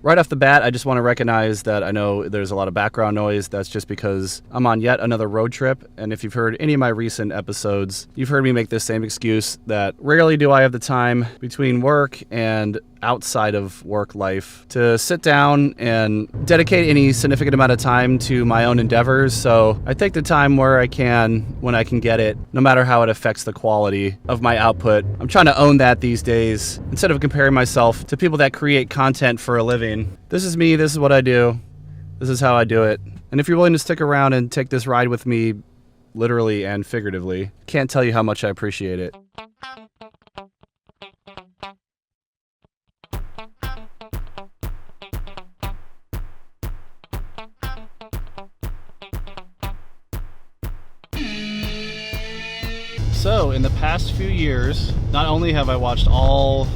Right off the bat, I just want to recognize that I know there's a lot of background noise. That's just because I'm on yet another road trip. And if you've heard any of my recent episodes, you've heard me make this same excuse that rarely do I have the time between work and outside of work life to sit down and dedicate any significant amount of time to my own endeavors. So I take the time where I can, when I can get it, no matter how it affects the quality of my output. I'm trying to own that these days instead of comparing myself to people that create content for a living. This is me, this is what I do, this is how I do it. And if you're willing to stick around and take this ride with me, literally and figuratively, can't tell you how much I appreciate it. So, in the past few years, not only have I watched all,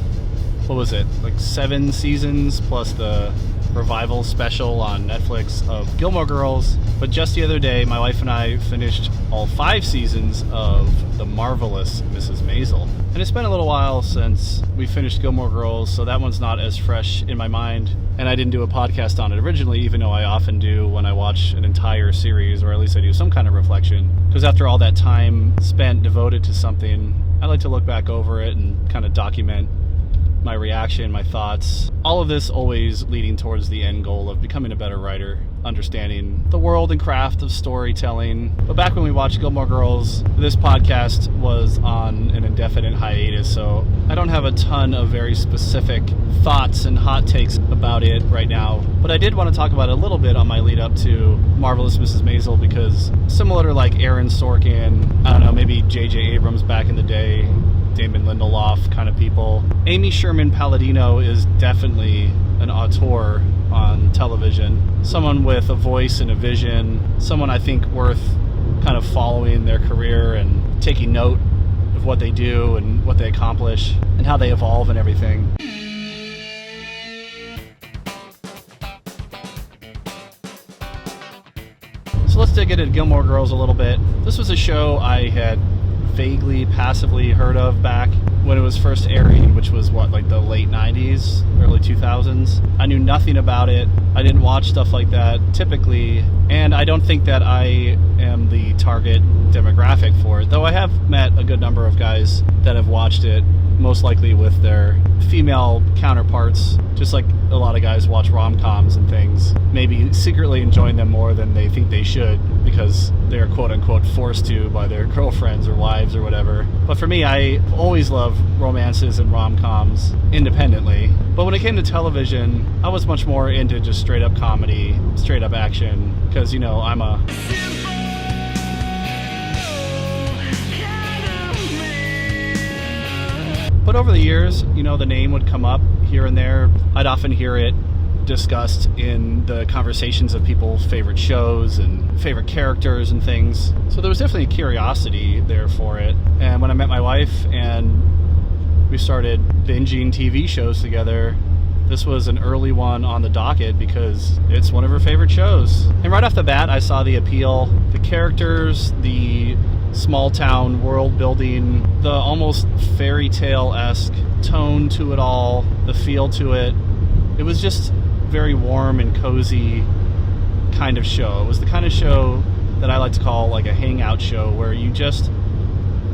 7 seasons plus the revival special on Netflix of Gilmore Girls, but just the other day, my wife and I finished all 5 seasons of the marvelous Mrs. Maisel. And it's been a little while since we finished Gilmore Girls, so that one's not as fresh in my mind. And I didn't do a podcast on it originally, even though I often do when I watch an entire series, or at least I do some kind of reflection. Because after all that time spent devoted to something, I like to look back over it and kind of document my reaction, my thoughts, all of this always leading towards the end goal of becoming a better writer, understanding the world and craft of storytelling. But back when we watched Gilmore Girls, this podcast was on an indefinite hiatus, so I don't have a ton of very specific thoughts and hot takes about it right now. But I did want to talk about it a little bit on my lead up to Marvelous Mrs. Maisel, because similar to like Aaron Sorkin, I don't know, maybe J.J. Abrams back in the day, Damon Lindelof kind of people, Amy Sherman-Palladino is definitely an auteur on television. Someone with a voice and a vision, someone I think worth kind of following their career and taking note of what they do and what they accomplish and how they evolve and everything. So let's dig into Gilmore Girls a little bit. This was a show I had vaguely, passively heard of back when it was first airing, which was the late 90s, early 2000s. I knew nothing about it. I didn't watch stuff like that typically, and I don't think that I am the target demographic for it, though I have met a good number of guys that have watched it, most likely with their female counterparts, just like a lot of guys watch rom-coms and things, maybe secretly enjoying them more than they think they should because they're quote-unquote forced to by their girlfriends or wives or whatever. But for me, I always love romances and rom-coms independently. But when it came to television, I was much more into just straight-up comedy, straight-up action, because, I'm a But over the years, the name would come up here and there. I'd often hear it discussed in the conversations of people's favorite shows and favorite characters and things. So there was definitely a curiosity there for it. And when I met my wife and we started binging TV shows together, this was an early one on the docket because it's one of her favorite shows. And right off the bat, I saw the appeal, the characters, the small town world building, the almost fairy tale-esque tone to it all, the feel to it. It was just very warm and cozy kind of show. It was the kind of show that I like to call like a hangout show, where you just,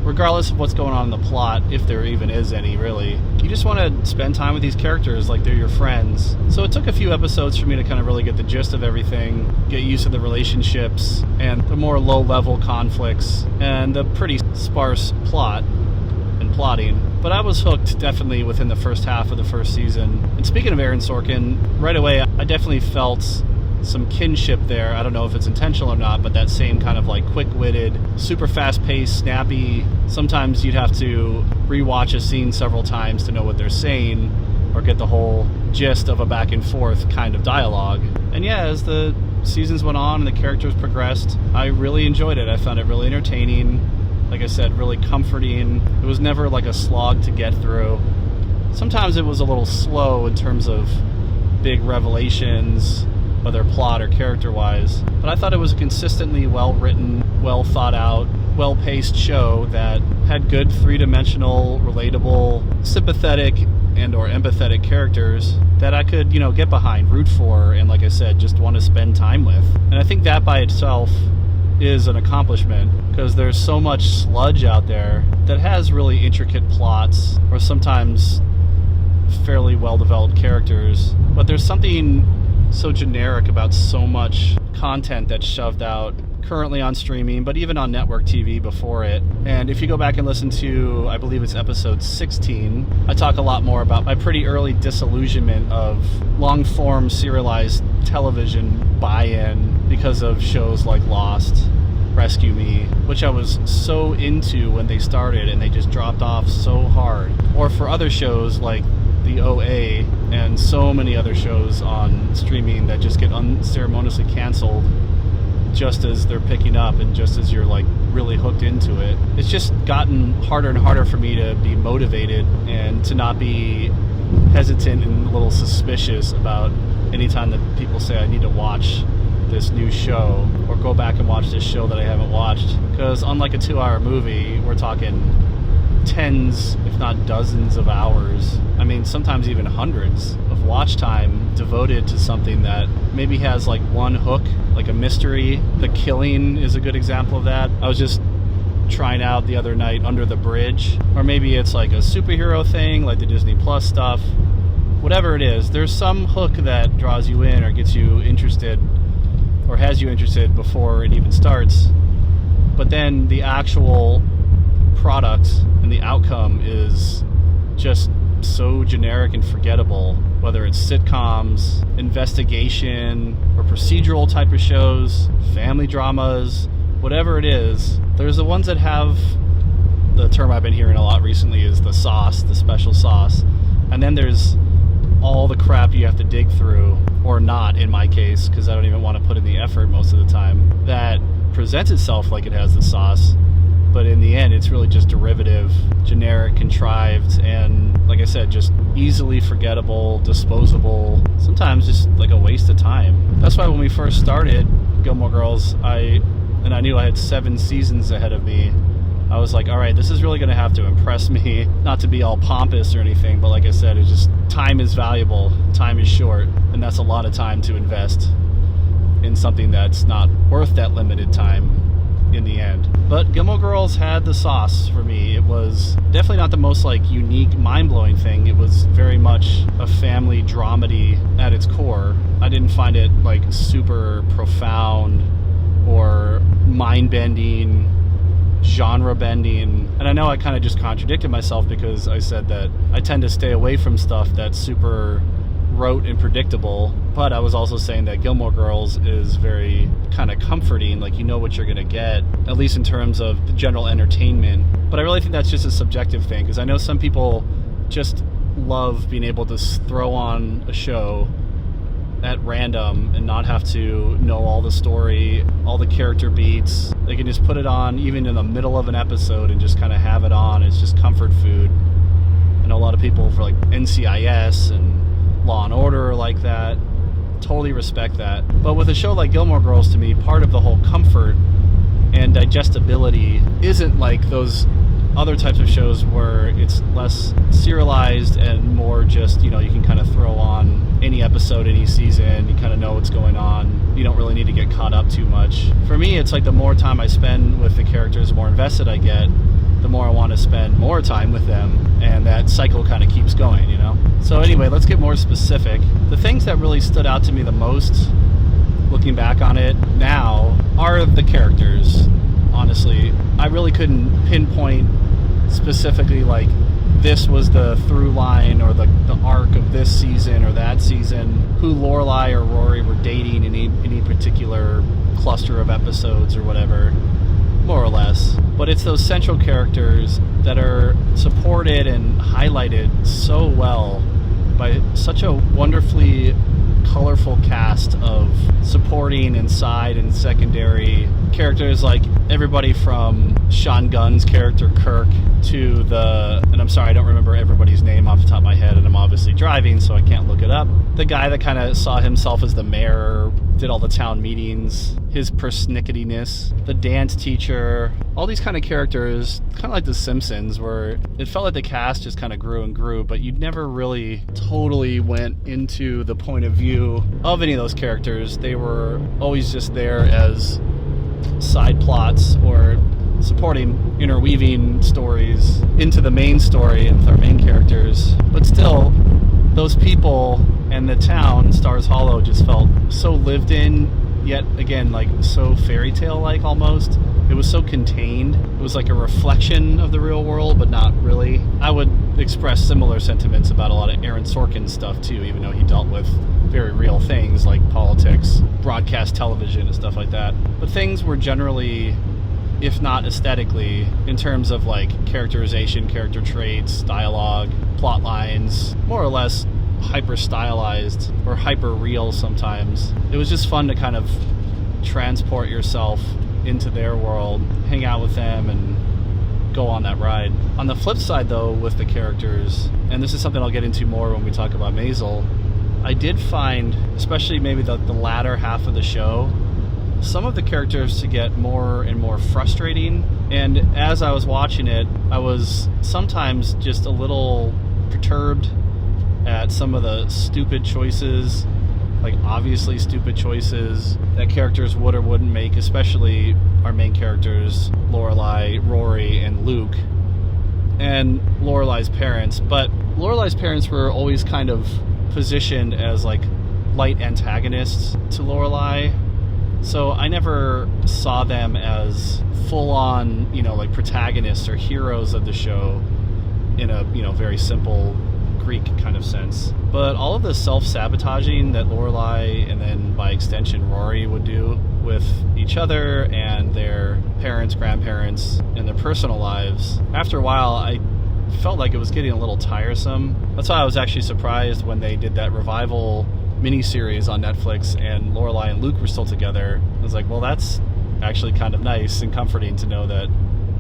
regardless of what's going on in the plot, if there even is any really, you just want to spend time with these characters like they're your friends. So it took a few episodes for me to kind of really get the gist of everything, get used to the relationships and the more low-level conflicts and the pretty sparse plot and plotting. But I was hooked definitely within the first half of the first season. And speaking of Aaron Sorkin, right away I definitely felt some kinship there. I don't know if it's intentional or not, but that same kind of like quick-witted, super fast-paced, snappy, sometimes you'd have to rewatch a scene several times to know what they're saying or get the whole gist of a back and forth kind of dialogue. And yeah, as the seasons went on and the characters progressed, I really enjoyed it. I found it really entertaining. Like I said, really comforting. It was never like a slog to get through. Sometimes it was a little slow in terms of big revelations, whether plot or character-wise. But I thought it was a consistently well-written, well-thought-out, well-paced show that had good three-dimensional, relatable, sympathetic, and or empathetic characters that I could, get behind, root for, and like I said, just want to spend time with. And I think that by itself is an accomplishment, because there's so much sludge out there that has really intricate plots or sometimes fairly well-developed characters, but there's something so generic about so much content that's shoved out currently on streaming, but even on network TV before it. And if you go back and listen to, I believe it's episode 16, I talk a lot more about my pretty early disillusionment of long-form serialized television buy-in because of shows like Lost, Rescue Me, which I was so into when they started and they just dropped off so hard. Or for other shows like The OA and so many other shows on streaming that just get unceremoniously canceled just as they're picking up and just as you're like really hooked into it. It's just gotten harder and harder for me to be motivated and to not be hesitant and a little suspicious about any time that people say I need to watch this new show or go back and watch this show that I haven't watched. Because unlike a 2-hour movie, we're talking tens, if not dozens of hours. I mean, sometimes even hundreds of watch time devoted to something that maybe has like one hook, like a mystery. The Killing is a good example of that. I was just trying out the other night Under the Bridge, or maybe it's like a superhero thing like the Disney Plus stuff. Whatever it is, there's some hook that draws you in or gets you interested or has you interested before it even starts. But then the actual product and the outcome is just so generic and forgettable, whether it's sitcoms, investigation, or procedural type of shows, family dramas, whatever it is. There's the ones that have, the term I've been hearing a lot recently is the sauce, the special sauce. And then there's all the crap you have to dig through, or not in my case, because I don't even want to put in the effort most of the time, that presents itself like it has the sauce. But in the end, it's really just derivative, generic, contrived, and like I said, just easily forgettable, disposable, sometimes just like a waste of time. That's why when we first started Gilmore Girls, I knew I had 7 seasons ahead of me. I was like, all right, this is really going to have to impress me, not to be all pompous or anything, but like I said, it's just time is valuable, time is short, and that's a lot of time to invest in something that's not worth that limited time in the end. But Gilmore Girls had the sauce for me. It was definitely not the most like unique, mind-blowing thing. It was very much a family dramedy at its core. I didn't find it like super profound or mind-bending, genre-bending. And I know I kind of just contradicted myself because I said that I tend to stay away from stuff that's super rote and predictable, but I was also saying that Gilmore Girls is very kind of comforting, like you know what you're going to get, at least in terms of the general entertainment. But I really think that's just a subjective thing, because I know some people just love being able to throw on a show at random and not have to know all the story, all the character beats. They can just put it on even in the middle of an episode and just kind of have it on. It's just comfort food. I know a lot of people for like NCIS and Law and Order like that. Totally respect that. But with a show like Gilmore Girls, to me, part of the whole comfort and digestibility isn't like those other types of shows where it's less serialized and more just, you can kind of throw on any episode, any season, you kind of know what's going on. You don't really need to get caught up too much. For me, it's like the more time I spend with the characters, the more invested I get, the more I want to spend more time with them, and that cycle kind of keeps going, So anyway, let's get more specific. The things that really stood out to me the most, looking back on it now, are the characters, honestly. I really couldn't pinpoint specifically, like, this was the through line or the arc of this season or that season, who Lorelai or Rory were dating in any particular cluster of episodes or whatever, more or less. But it's those central characters that are supported and highlighted so well by such a wonderfully colorful cast of supporting and side and secondary characters. Like everybody from Sean Gunn's character Kirk to and I'm sorry, I don't remember everybody's name off the top of my head, and I'm obviously driving, so I can't look it up. The guy that kind of saw himself as the mayor, did all the town meetings, his persnicketyness, the dance teacher, all these kind of characters, kind of like The Simpsons, where it felt like the cast just kind of grew and grew, but you never really totally went into the point of view of any of those characters. They were always just there as side plots or supporting, interweaving stories into the main story and with our main characters. But still, those people and the town, Stars Hollow, just felt so lived in, yet again, like so fairy tale like almost. It was so contained. It was like a reflection of the real world, but not really. I would express similar sentiments about a lot of Aaron Sorkin's stuff too, even though he dealt with very real things like politics, broadcast television, and stuff like that. But things were generally, if not aesthetically, in terms of like characterization, character traits, dialogue, plot lines, more or less hyper stylized or hyper real sometimes. It was just fun to kind of transport yourself into their world, hang out with them, and go on that ride. On the flip side though, with the characters, and this is something I'll get into more when we talk about Maisel, I did find, especially maybe the latter half of the show, some of the characters to get more and more frustrating. And as I was watching it, I was sometimes just a little perturbed at some of the stupid choices, like obviously stupid choices that characters would or wouldn't make, especially our main characters, Lorelai, Rory, and Luke, and Lorelai's parents. But Lorelai's parents were always kind of positioned as like light antagonists to Lorelai, so I never saw them as full-on, like protagonists or heroes of the show in a, very simple Greek kind of sense. But all of the self-sabotaging that Lorelai, and then by extension Rory, would do with each other and their parents, grandparents, and their personal lives, after a while I felt like it was getting a little tiresome. That's why I was actually surprised when they did that revival miniseries on Netflix and Lorelai and Luke were still together. I was like, well, that's actually kind of nice and comforting to know that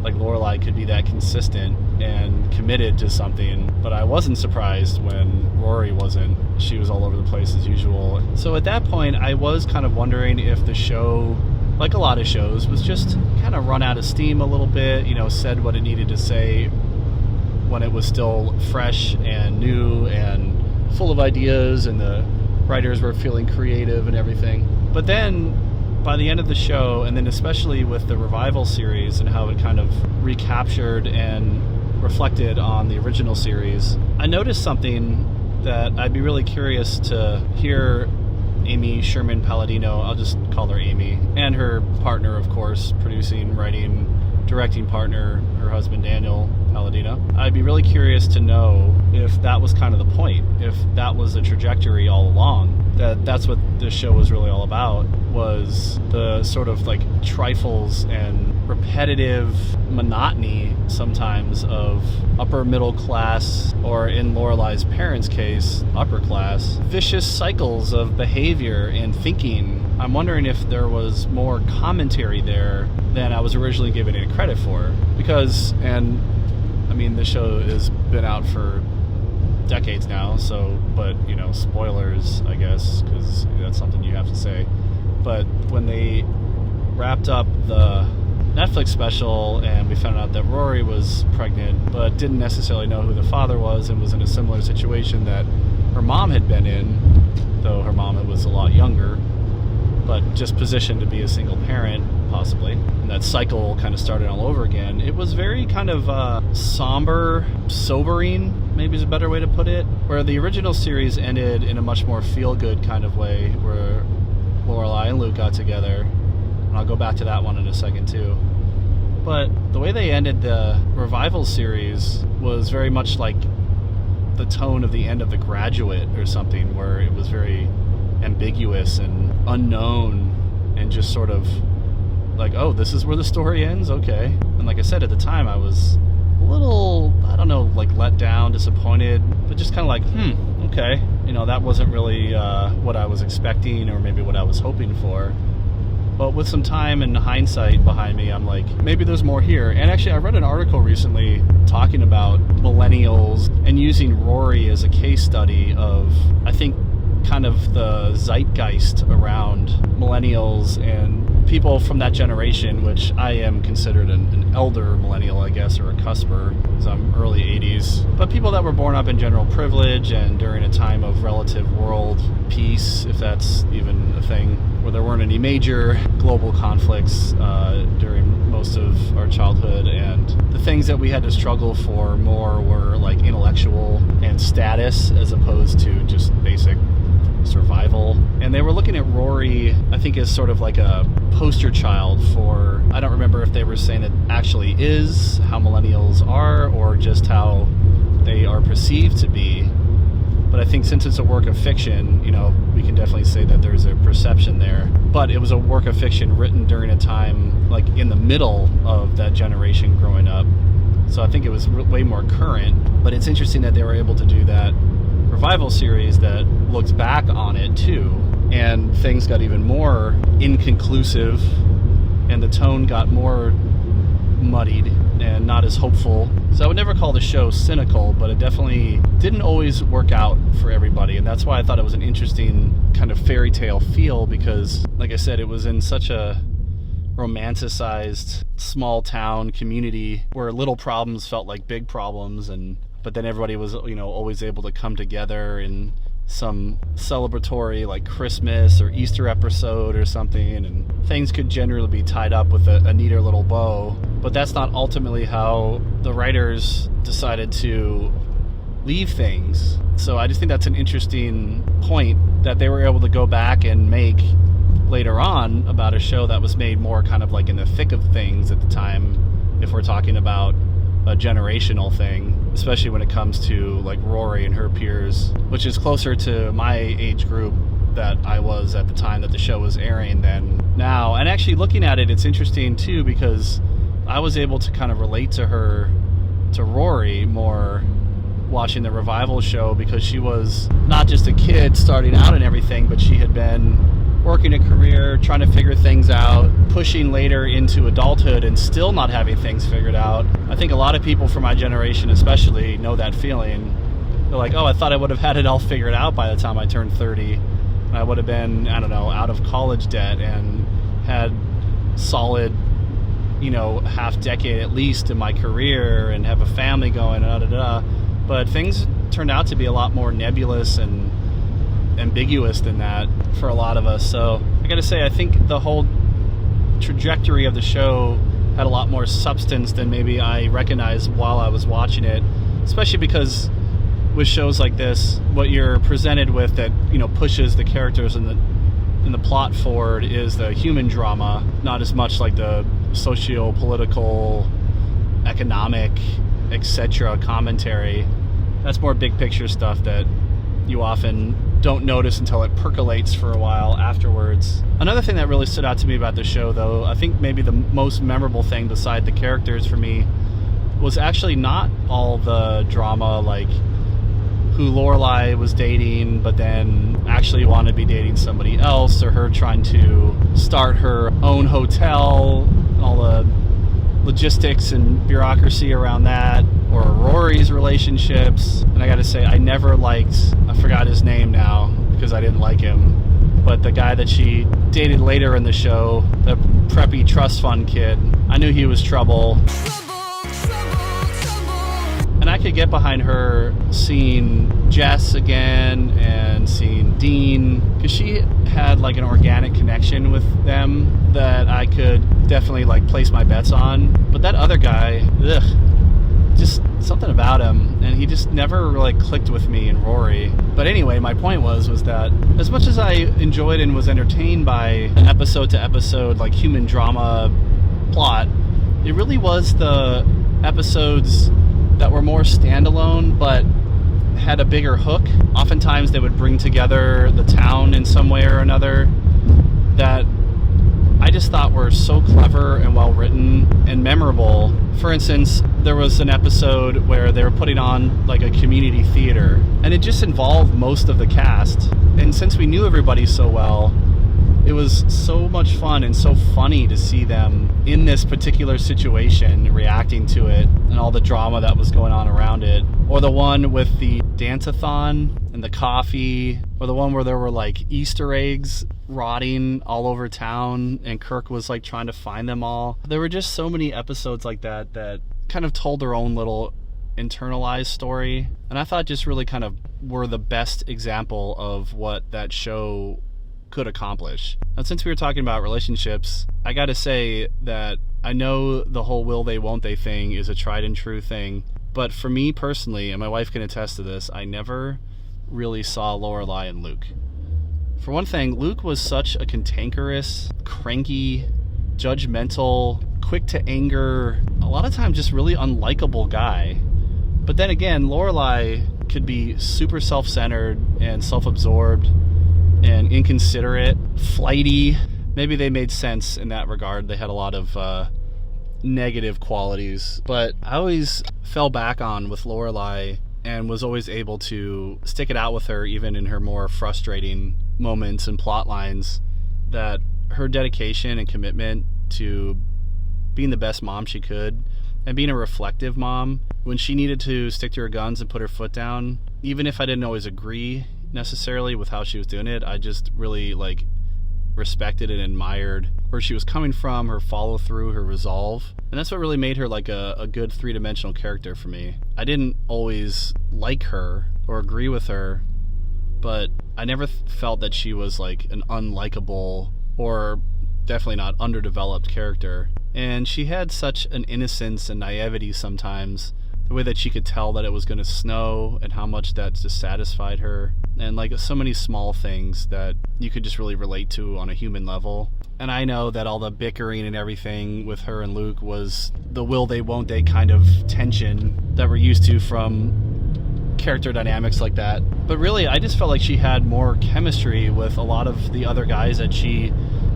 like Lorelai could be that consistent and committed to something. But I wasn't surprised when Rory wasn't. She was all over the place as usual. So at that point, I was kind of wondering if the show, like a lot of shows, was just kind of run out of steam a little bit, said what it needed to say when it was still fresh and new and full of ideas, and the writers were feeling creative and everything. But then by the end of the show, and then especially with the revival series and how it kind of recaptured and reflected on the original series, I noticed something that I'd be really curious to hear Amy Sherman-Palladino, I'll just call her Amy, and her partner, of course, producing, writing, directing partner, her husband Daniel Palladino. I'd be really curious to know if that was kind of the point, if that was the trajectory all along, that's what this show was really all about, was the sort of like trifles and repetitive monotony sometimes of upper middle class, or in Lorelai's parents' case, upper class, vicious cycles of behavior and thinking. I'm wondering if there was more commentary there than I was originally giving it credit for. Because, and I mean, the show has been out for decades now, so, but, spoilers, I guess, because that's something you have to say. But when they wrapped up the Netflix special and we found out that Rory was pregnant but didn't necessarily know who the father was, and was in a similar situation that her mom had been in, though her mom was a lot younger, but just positioned to be a single parent, possibly. And that cycle kind of started all over again. It was very kind of somber, sobering, maybe is a better way to put it, where the original series ended in a much more feel-good kind of way, where Lorelai and Luke got together. And I'll go back to that one in a second, too. But the way they ended the revival series was very much like the tone of the end of The Graduate or something, where it was very ambiguous and unknown and just sort of like, oh, this is where the story ends? Okay. And like I said, at the time I was a little, I don't know, like let down, disappointed, but just kind of like, okay. That wasn't really what I was expecting, or maybe what I was hoping for. But with some time and hindsight behind me, I'm like, maybe there's more here. And actually, I read an article recently talking about millennials and using Rory as a case study of, I think, kind of the zeitgeist around millennials and people from that generation, which I am considered an elder millennial, I guess, or a cusper, because I'm early 80s. But people that were born up in general privilege and during a time of relative world peace, if that's even a thing, where there weren't any major global conflicts during most of our childhood, and the things that we had to struggle for more were like intellectual and status as opposed to just basic survival. And they were looking at Rory, I think, as sort of like a poster child for, I don't remember if they were saying it actually is how millennials are or just how they are perceived to be. But I think since it's a work of fiction, you know, we can definitely say that there's a perception there. But it was a work of fiction written during a time like in the middle of that generation growing up. So I think it was way more current. But it's interesting that they were able to do that revival series that looks back on it too, and things got even more inconclusive and the tone got more muddied and not as hopeful. So I would never call the show cynical, but it definitely didn't always work out for everybody, and that's why I thought it was an interesting kind of fairy tale feel, because like I said, it was in such a romanticized small town community where little problems felt like big problems, but then everybody was, you know, always able to come together in some celebratory like Christmas or Easter episode or something, and things could generally be tied up with a neater little bow. But that's not ultimately how the writers decided to leave things. So I just think that's an interesting point that they were able to go back and make later on about a show that was made more kind of like in the thick of things at the time, if we're talking about a generational thing, especially when it comes to like Rory and her peers, which is closer to my age group that I was at the time that the show was airing than now. And actually looking at it, it's interesting too, because I was able to kind of relate to Rory more watching the revival show, because she was not just a kid starting out and everything, but she had been working a career, trying to figure things out, pushing later into adulthood and still not having things figured out. I think a lot of people from my generation especially know that feeling. They're like, oh, I thought I would have had it all figured out by the time I turned 30. And I would have been, I don't know, out of college debt and had solid, you know, half decade at least in my career and have a family going, But things turned out to be a lot more nebulous and ambiguous than that for a lot of us. So I gotta say, I think the whole trajectory of the show had a lot more substance than maybe I recognized while I was watching it, especially because with shows like this, what you're presented with that, you know, pushes the characters and the plot forward is the human drama, not as much like the socio-political, economic, etc. commentary. That's more big picture stuff that you often don't notice until it percolates for a while afterwards. Another thing that really stood out to me about the show, though, I think maybe the most memorable thing beside the characters for me was actually not all the drama, like who Lorelai was dating but then actually wanted to be dating somebody else, or her trying to start her own hotel, and all the logistics and bureaucracy around that, or Rory's relationships. And I gotta say, I never liked, I forgot his name now because I didn't like him, but the guy that she dated later in the show, the preppy trust fund kid, I knew he was trouble. And I could get behind her seeing Jess again and seeing Dean, because she had like an organic connection with them that I could definitely like place my bets on. But that other guy, just something about him, and he just never really clicked with me and Rory. But anyway, my point was that as much as I enjoyed and was entertained by an episode to episode like human drama plot, it really was the episodes that were more standalone but had a bigger hook. Oftentimes they would bring together the town in some way or another that I just thought were so clever and well written and memorable. For instance, there was an episode where they were putting on like a community theater, and it just involved most of the cast. And since we knew everybody so well, It was so much fun and so funny to see them in this particular situation, reacting to it, and all the drama that was going on around it. Or the one with the dance-a-thon and the coffee, or the one where there were like Easter eggs rotting all over town and Kirk was like trying to find them all. There were just so many episodes like that that kind of told their own little internalized story, and I thought just really kind of were the best example of what that show could accomplish. And since we were talking about relationships, I gotta say that I know the whole will they won't they thing is a tried and true thing, but for me personally, and my wife can attest to this, I never really saw Lorelai and Luke. For one thing, Luke was such a cantankerous, cranky, judgmental, quick to anger, a lot of times just really unlikable guy. But then again, Lorelai could be super self-centered and self-absorbed and inconsiderate, flighty. Maybe they made sense in that regard. They had a lot of negative qualities. But I always fell back on with Lorelai and was always able to stick it out with her even in her more frustrating moments and plot lines, that her dedication and commitment to being the best mom she could and being a reflective mom when she needed to stick to her guns and put her foot down, even if I didn't always agree necessarily with how she was doing it, I just really like respected and admired where she was coming from, her follow through, her resolve. And that's what really made her like a good three-dimensional character for me. I didn't always like her or agree with her, but I never felt that she was like an unlikable or definitely not underdeveloped character. And she had such an innocence and naivety sometimes, the way that she could tell that it was going to snow and how much that just satisfied her, and like so many small things that you could just really relate to on a human level. And I know that all the bickering and everything with her and Luke was the will they won't they kind of tension that we're used to from character dynamics like that. But really, I just felt like she had more chemistry with a lot of the other guys that she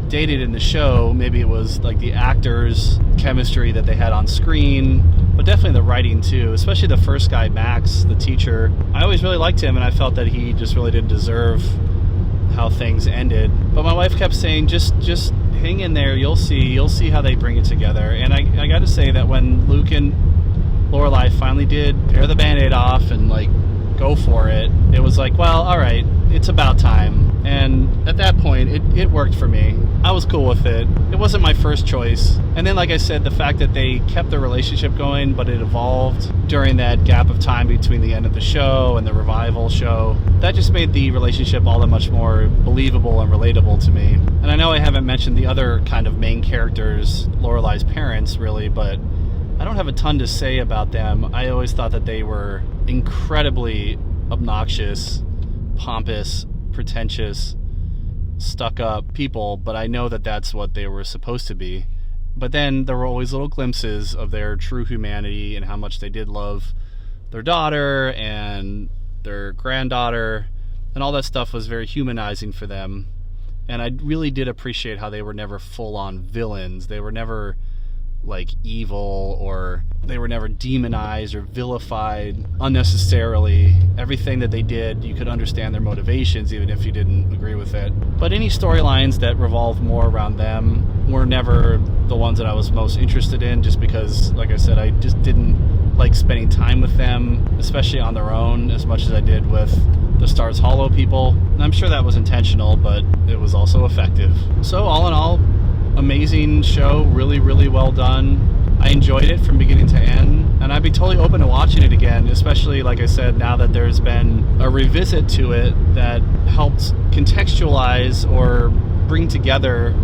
dated in the show. Maybe it was like the actors' chemistry that they had on screen, but definitely the writing too, especially the first guy, Max, the teacher. I always really liked him, and I felt that he just really didn't deserve how things ended. But my wife kept saying, just hang in there, you'll see how they bring it together. And I gotta say that when Luke and Lorelai finally did tear the Band-Aid off and like go for it, it was like, well, all right, it's about time. And at that point, it worked for me. I was cool with it. It wasn't my first choice. And then, like I said, the fact that they kept the relationship going, but it evolved during that gap of time between the end of the show and the revival show, that just made the relationship all that much more believable and relatable to me. And I know I haven't mentioned the other kind of main characters, Lorelai's parents, really, but I don't have a ton to say about them. I always thought that they were incredibly obnoxious, pompous, pretentious, stuck-up people, but I know that that's what they were supposed to be. But then there were always little glimpses of their true humanity and how much they did love their daughter and their granddaughter, and all that stuff was very humanizing for them. And I really did appreciate how they were never full-on villains. They were never like evil, or they were never demonized or vilified unnecessarily. Everything that they did, you could understand their motivations even if you didn't agree with it. But any storylines that revolved more around them were never the ones that I was most interested in, just because, like I said, I just didn't like spending time with them, especially on their own, as much as I did with the Stars Hollow people. And I'm sure that was intentional, but it was also effective. So all in all, amazing show, really, really well done. I enjoyed it from beginning to end, and I'd be totally open to watching it again, especially, like I said, now that there's been a revisit to it that helped contextualize or bring together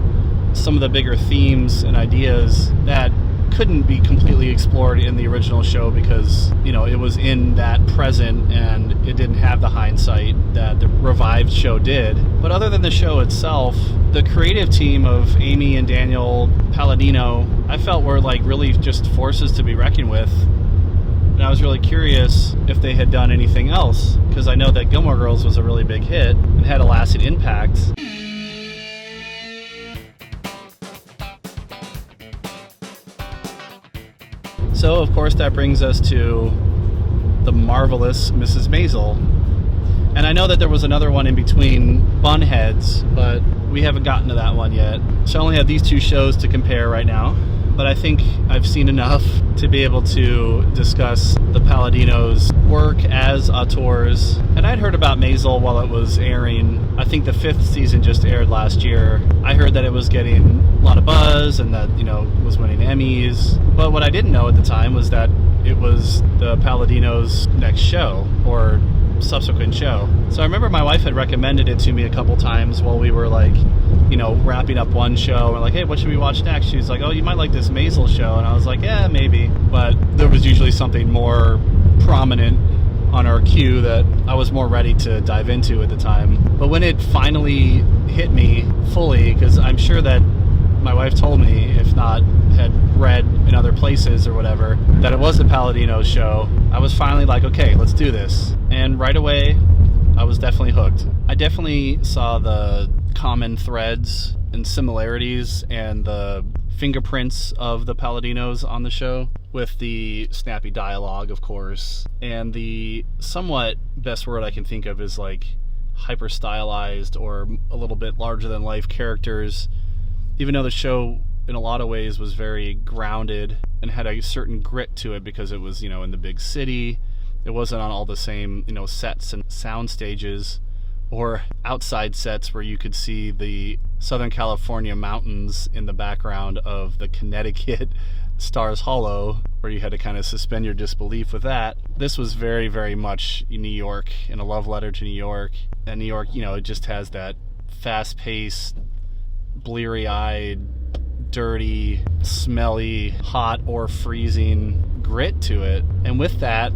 some of the bigger themes and ideas that couldn't be completely explored in the original show because, you know, it was in that present and it didn't have the hindsight that the revived show did. But other than the show itself, the creative team of Amy and Daniel Palladino, I felt were like really just forces to be reckoned with. And I was really curious if they had done anything else, because I know that Gilmore Girls was a really big hit and had a lasting impact. So, of course, that brings us to the marvelous Mrs. Maisel. And I know that there was another one in between, Bunheads, but we haven't gotten to that one yet. So I only have these two shows to compare right now. But I think I've seen enough to be able to discuss the Palladinos' work as auteurs. And I'd heard about Maisel while it was airing. I think the 5th season just aired last year. I heard that it was getting a lot of buzz and that, was winning Emmys. But what I didn't know at the time was that it was the Palladinos' next show, or subsequent show. So I remember my wife had recommended it to me a couple times while we were wrapping up one show. We're like, hey, what should we watch next? She was like, oh, you might like this Maisel show. And I was like, yeah, maybe. But there was usually something more prominent on our queue that I was more ready to dive into at the time. But when it finally hit me fully, because I'm sure that my wife told me, if not had read in other places or whatever, that it was the Palladinos show, I was finally like, okay, let's do this. And right away, I was definitely hooked. I definitely saw the common threads and similarities and the fingerprints of the Palladinos on the show, with the snappy dialogue, of course, and the somewhat, best word I can think of is hyper stylized or a little bit larger than life characters. Even though the show in a lot of ways was very grounded and had a certain grit to it because it was, in the big city. It wasn't on all the same, sets and sound stages or outside sets where you could see the Southern California mountains in the background of the Connecticut Stars Hollow, where you had to kind of suspend your disbelief with that. This was very, very much New York and a love letter to New York. And New York, it just has that fast-paced, bleary-eyed, dirty, smelly, hot or freezing grit to it. And with that,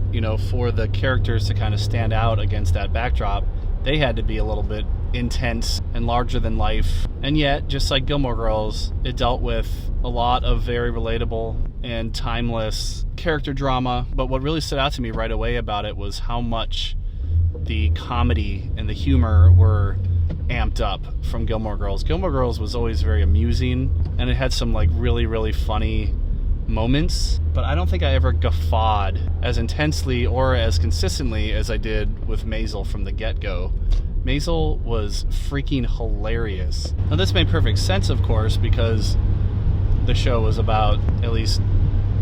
for the characters to kind of stand out against that backdrop, they had to be a little bit intense and larger than life. And yet, just like Gilmore Girls, it dealt with a lot of very relatable and timeless character drama. But what really stood out to me right away about it was how much the comedy and the humor were amped up from Gilmore Girls. Gilmore Girls was always very amusing, and it had some really, really funny moments, but I don't think I ever guffawed as intensely or as consistently as I did with Maisel from the get-go. Maisel was freaking hilarious. Now this made perfect sense, of course, because the show was about, at least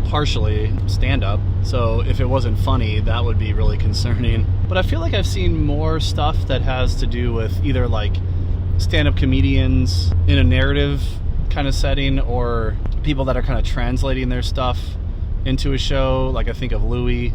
partially, stand-up. So if it wasn't funny, that would be really concerning. But I feel like I've seen more stuff that has to do with either stand-up comedians in a narrative kind of setting, or people that are kind of translating their stuff into a show. I think of Louis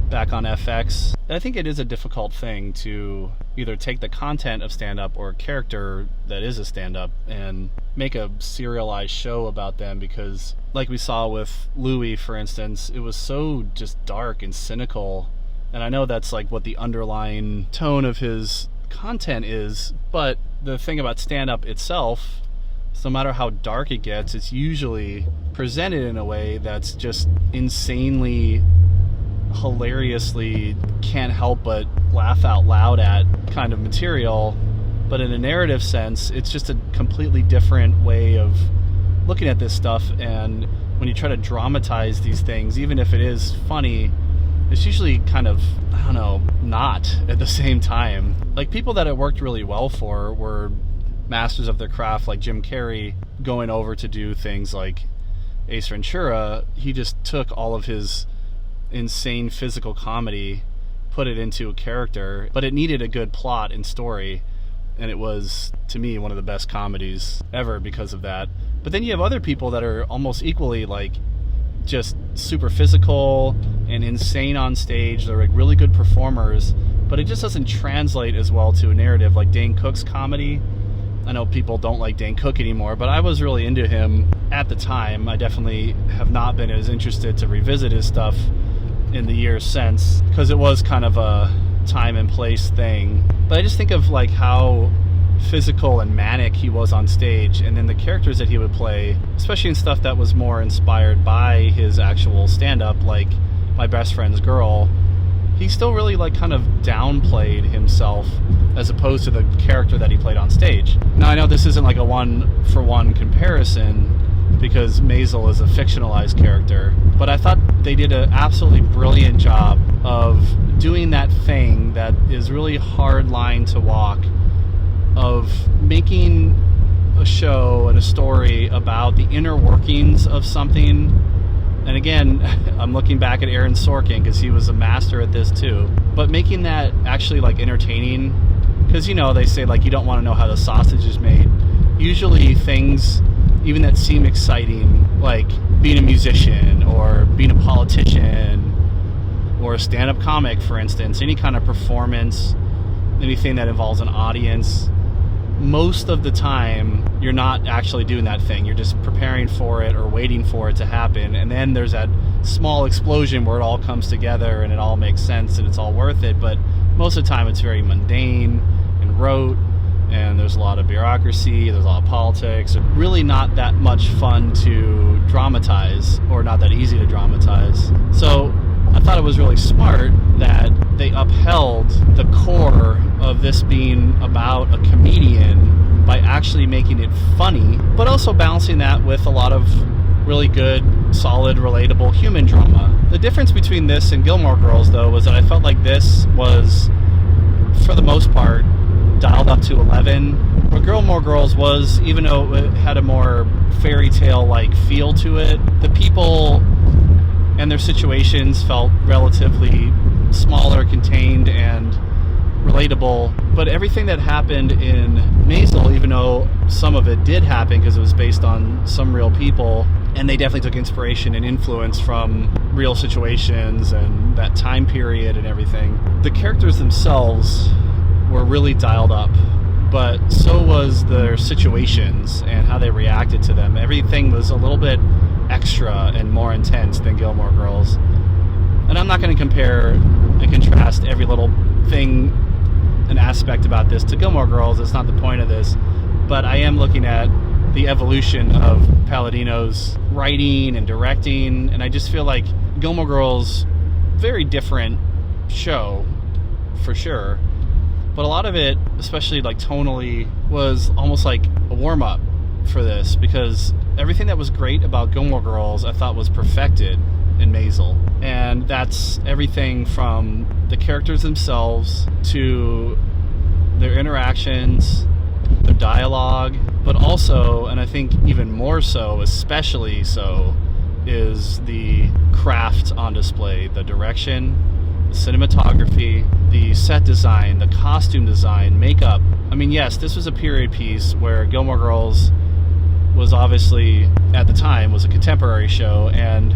back on FX. I think it is a difficult thing to either take the content of stand-up or a character that is a stand-up and make a serialized show about them, because like we saw with Louis, for instance, it was so just dark and cynical. And I know that's what the underlying tone of his content is, but the thing about stand-up itself, no matter how dark it gets, it's usually presented in a way that's just insanely, hilariously, can't help but laugh out loud at kind of material. But in a narrative sense, it's just a completely different way of looking at this stuff. And when you try to dramatize these things, even if it is funny, it's usually kind of, not at the same time. People that it worked really well for were masters of their craft, like Jim Carrey, going over to do things like Ace Ventura. He just took all of his insane physical comedy, put it into a character, but it needed a good plot and story, and it was, to me, one of the best comedies ever because of that. But then you have other people that are almost equally just super physical and insane on stage. They're really good performers, but it just doesn't translate as well to a narrative. Like Dane Cook's comedy, I know people don't like Dane Cook anymore, but I was really into him at the time. I definitely have not been as interested to revisit his stuff in the years since, because it was kind of a time and place thing. But I just think of how physical and manic he was on stage, and then the characters that he would play, especially in stuff that was more inspired by his actual stand-up, like My Best Friend's Girl, he still really kind of downplayed himself as opposed to the character that he played on stage. Now I know this isn't a one-for-one comparison, because Maisel is a fictionalized character. But I thought they did an absolutely brilliant job of doing that thing that is really hard line to walk, of making a show and a story about the inner workings of something. And again, I'm looking back at Aaron Sorkin because he was a master at this too. But making that actually like entertaining, because they say like you don't want to know how the sausage is made. Usually things, even that seem exciting, like being a musician or being a politician or a stand-up comic, for instance, any kind of performance, anything that involves an audience, most of the time you're not actually doing that thing. You're just preparing for it or waiting for it to happen, and then there's that small explosion where it all comes together and it all makes sense and it's all worth it. But most of the time it's very mundane and rote, and there's a lot of bureaucracy, there's a lot of politics. Really not that much fun to dramatize, or not that easy to dramatize. So I thought it was really smart that they upheld the core of this being about a comedian by actually making it funny, but also balancing that with a lot of really good, solid, relatable human drama. The difference between this and Gilmore Girls, though, was that I felt like this was, for the most part, dialed up to 11. Where Gilmore Girls was, even though it had a more fairy tale-like feel to it, the people and their situations felt relatively smaller, contained, and relatable. But everything that happened in Maisel, even though some of it did happen because it was based on some real people, and they definitely took inspiration and influence from real situations and that time period and everything, the characters themselves were really dialed up, but so was their situations and how they reacted to them. Everything was a little bit extra and more intense than Gilmore Girls. And I'm not going to compare and contrast every little thing and aspect about this to Gilmore Girls. It's not the point of this. But I am looking at the evolution of Palladino's writing and directing, and I just feel like Gilmore Girls, very different show, for sure. But a lot of it, especially like tonally, was almost like a warm-up for this, because everything that was great about Gilmore Girls I thought was perfected in Maisel. And that's everything from the characters themselves to their interactions, their dialogue, but also, and I think even more so, especially so, is the craft on display, the direction, the cinematography, the set design, the costume design, makeup. I mean, yes, this was a period piece where Gilmore Girls was obviously, at the time, was a contemporary show, and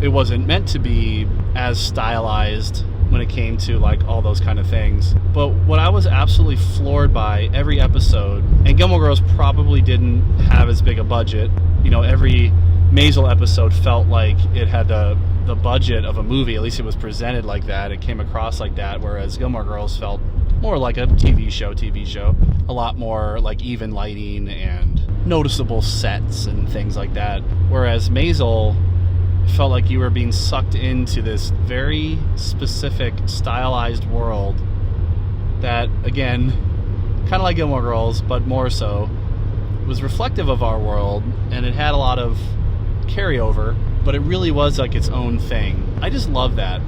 it wasn't meant to be as stylized when it came to like all those kind of things. But what I was absolutely floored by every episode, and Gilmore Girls probably didn't have as big a budget. Every Maisel episode felt like it had the budget of a movie. At least it was presented like that. It came across like that, whereas Gilmore Girls felt more like a TV show. A lot more like even lighting and noticeable sets and things like that. Whereas Maisel felt like you were being sucked into this very specific, stylized world that, again, kind of like Gilmore Girls, but more so, was reflective of our world, and it had a lot of carryover, but it really was like its own thing. I just love that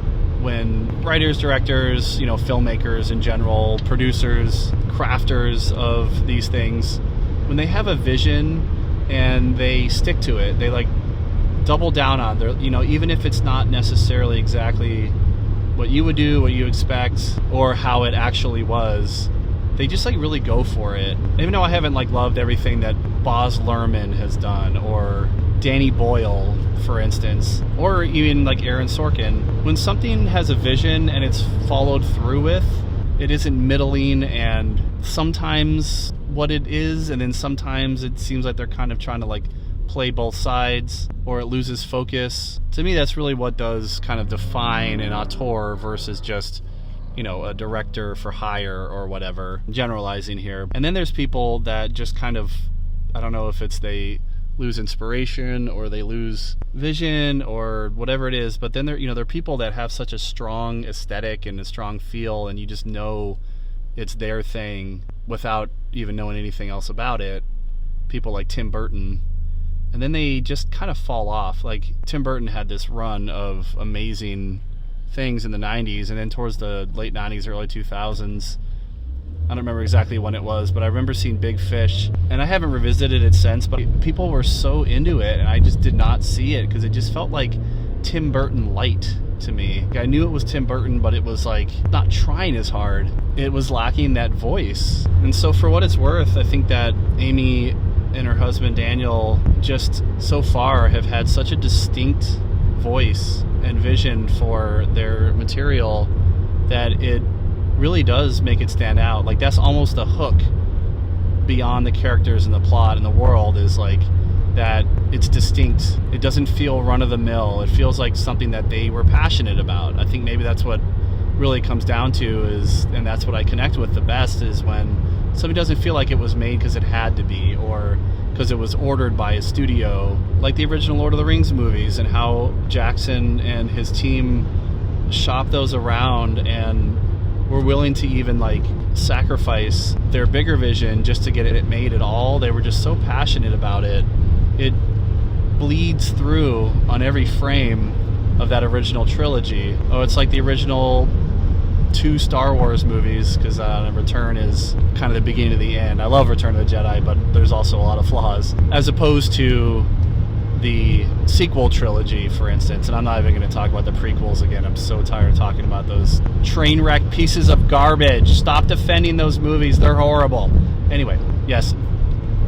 when writers, directors, filmmakers in general, producers, crafters of these things, when they have a vision and they stick to it, they like double down on their, even if it's not necessarily exactly what you would do, what you expect, or how it actually was, they just like really go for it. Even though I haven't like loved everything that Baz Luhrmann has done, or Danny Boyle, for instance, or even like Aaron Sorkin, when something has a vision and it's followed through with, it isn't middling and sometimes what it is, and then sometimes it seems like they're kind of trying to like play both sides, or it loses focus. To me, that's really what does kind of define an auteur versus just, a director for hire or whatever, generalizing here. And then there's people that just kind of, I don't know if it's they lose inspiration or they lose vision or whatever it is, but then they're people that have such a strong aesthetic and a strong feel, and you just know it's their thing without even knowing anything else about it. People like Tim Burton and then they just kind of fall off. Like, Tim Burton had this run of amazing things in the 90s, and then towards the late 90s, early 2000s, I don't remember exactly when it was, but I remember seeing Big Fish, and I haven't revisited it since, but people were so into it, and I just did not see it, because it just felt like Tim Burton light to me. I knew it was Tim Burton, but it was like not trying as hard. It was lacking that voice. And so for what it's worth, I think that Amy and her husband Daniel just so far have had such a distinct voice and vision for their material that it really does make it stand out. Like, that's almost a hook beyond the characters and the plot and the world, is like that it's distinct. It doesn't feel run-of-the-mill. It feels like something that they were passionate about. I think maybe that's what really comes down to is, and that's what I connect with the best, is when something doesn't feel like it was made because it had to be, or because it was ordered by a studio, like the original Lord of the Rings movies, and how Jackson and his team shopped those around and were willing to even like sacrifice their bigger vision just to get it made at all. They were just so passionate about it. It bleeds through on every frame of that original trilogy. Oh, it's like the original 2 Star Wars movies, because Return is kind of the beginning of the end. I love Return of the Jedi, but there's also a lot of flaws, as opposed to the sequel trilogy, for instance. And I'm not even going to talk about the prequels again. I'm so tired of talking about those train wreck pieces of garbage. Stop defending those movies. They're horrible. Anyway, yes,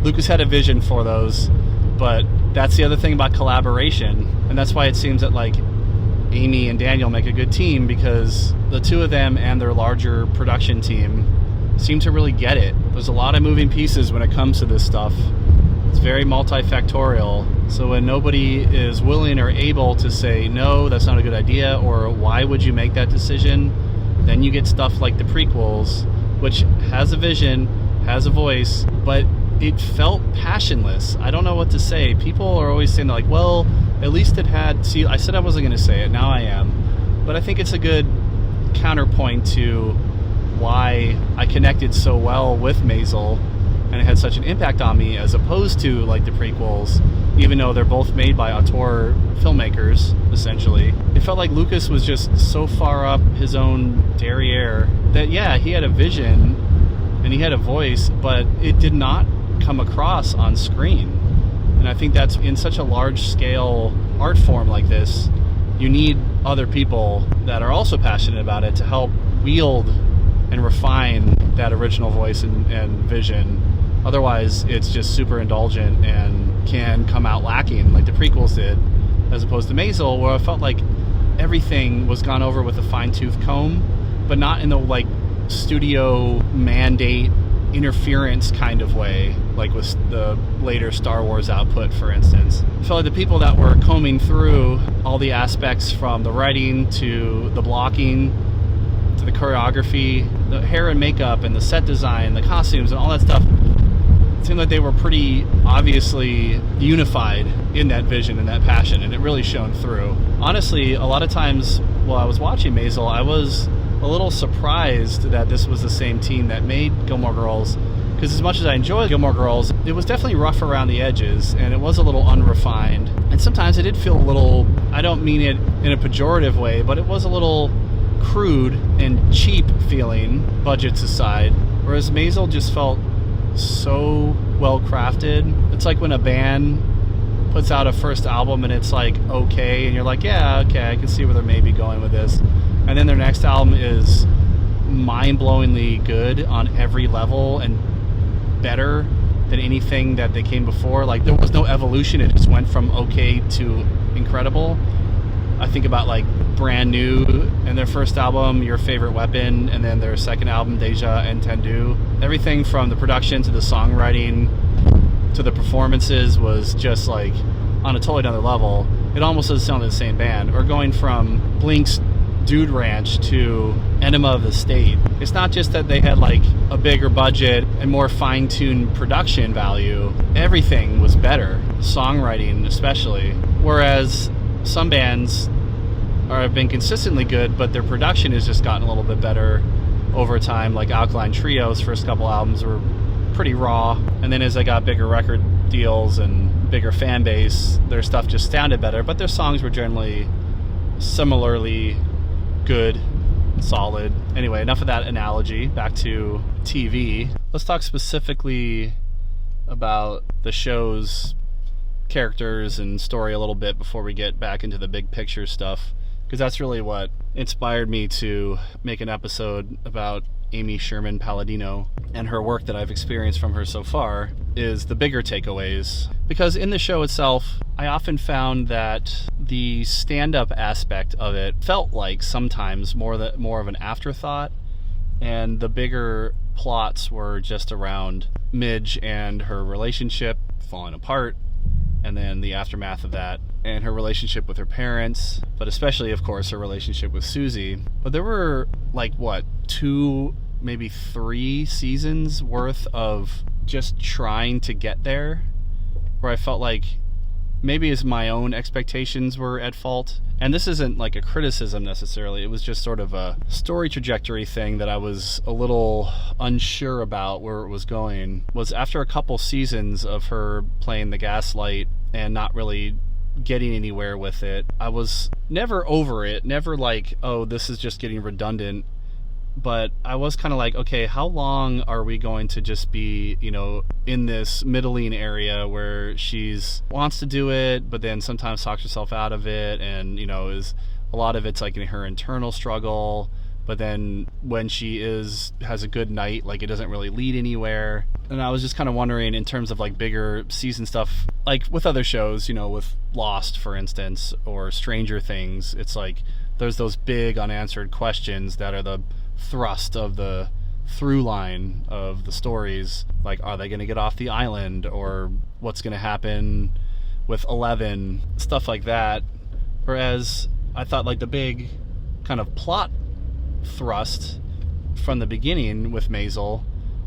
Lucas had a vision for those, but that's the other thing about collaboration, and that's why it seems that like Amy and Daniel make a good team, because the two of them and their larger production team seem to really get it. There's a lot of moving pieces when it comes to this stuff. It's very multifactorial. So when nobody is willing or able to say, no, that's not a good idea, or why would you make that decision, then you get stuff like the prequels, which has a vision, has a voice, but it felt passionless. I don't know what to say. People are always saying, like, well, at least it had... See, I said I wasn't going to say it. Now I am. But I think it's a good counterpoint to why I connected so well with Maisel, and it had such an impact on me, as opposed to like the prequels, even though they're both made by auteur filmmakers, essentially. It felt like Lucas was just so far up his own derriere that, yeah, he had a vision and he had a voice, but it did not come across on screen. And I think that's, in such a large-scale art form like this, you need other people that are also passionate about it to help wield and refine that original voice and vision. Otherwise, it's just super indulgent and can come out lacking, like the prequels did, as opposed to Maisel, where I felt like everything was gone over with a fine-tooth comb, but not in the like studio mandate interference kind of way, like with the later Star Wars output, for instance. I felt like the people that were combing through all the aspects, from the writing to the blocking to the choreography, the hair and makeup and the set design, the costumes and all that stuff, it seemed like they were pretty obviously unified in that vision and that passion, and it really shone through. Honestly, a lot of times while I was watching Maisel, I was a little surprised that this was the same team that made Gilmore Girls, because as much as I enjoyed Gilmore Girls, it was definitely rough around the edges, and it was a little unrefined. And sometimes it did feel a little, I don't mean it in a pejorative way, but it was a little crude and cheap feeling, budgets aside, whereas Maisel just felt so well crafted. It's like when a band puts out a first album and it's like okay, and you're like, yeah, okay, I can see where they're maybe going with this, and then their next album is mind-blowingly good on every level and better than anything that they came before. Like, there was no evolution, it just went from okay to incredible. I think about like Brand New and their first album, Your Favorite Weapon, and then their second album, Deja and Tendu. Everything from the production to the songwriting to the performances was just like on a totally another level. It almost doesn't sound like the same band. Or going from Blink's Dude Ranch to Enema of the State. It's not just that they had like a bigger budget and more fine-tuned production value. Everything was better, songwriting especially. Whereas some bands have been consistently good, but their production has just gotten a little bit better over time. Like Alkaline Trio's first couple albums were pretty raw. And then as they got bigger record deals and bigger fan base, their stuff just sounded better, but their songs were generally similarly good, solid. Anyway, enough of that analogy. Back to TV. Let's talk specifically about the show's characters and story a little bit before we get back into the big picture stuff, because that's really what inspired me to make an episode about Amy Sherman-Palladino and her work that I've experienced from her so far, is the bigger takeaways. Because in the show itself, I often found that the stand-up aspect of it felt like sometimes more of an afterthought, and the bigger plots were just around Midge and her relationship falling apart, and then the aftermath of that, and her relationship with her parents, but especially, of course, her relationship with Susie. But there were, like, 2, maybe 3 seasons worth of just trying to get there, where I felt like maybe as my own expectations were at fault. And this isn't like a criticism necessarily, it was just sort of a story trajectory thing that I was a little unsure about where it was going. Was after a couple seasons of her playing the gaslight and not really getting anywhere with it, I was never over it, never like, oh, this is just getting redundant. But I was kind of like, okay, how long are we going to just be, in this middling area where she's wants to do it, but then sometimes talks herself out of it, and, is a lot of it's like in her internal struggle, but then when she has a good night, like, it doesn't really lead anywhere. And I was just kind of wondering, in terms of like bigger season stuff, like with other shows, with Lost, for instance, or Stranger Things, it's like there's those big unanswered questions that are the thrust of the through line of the stories, like, are they going to get off the island, or what's going to happen with 11, stuff like that. Whereas I thought like the big kind of plot thrust from the beginning with Maisel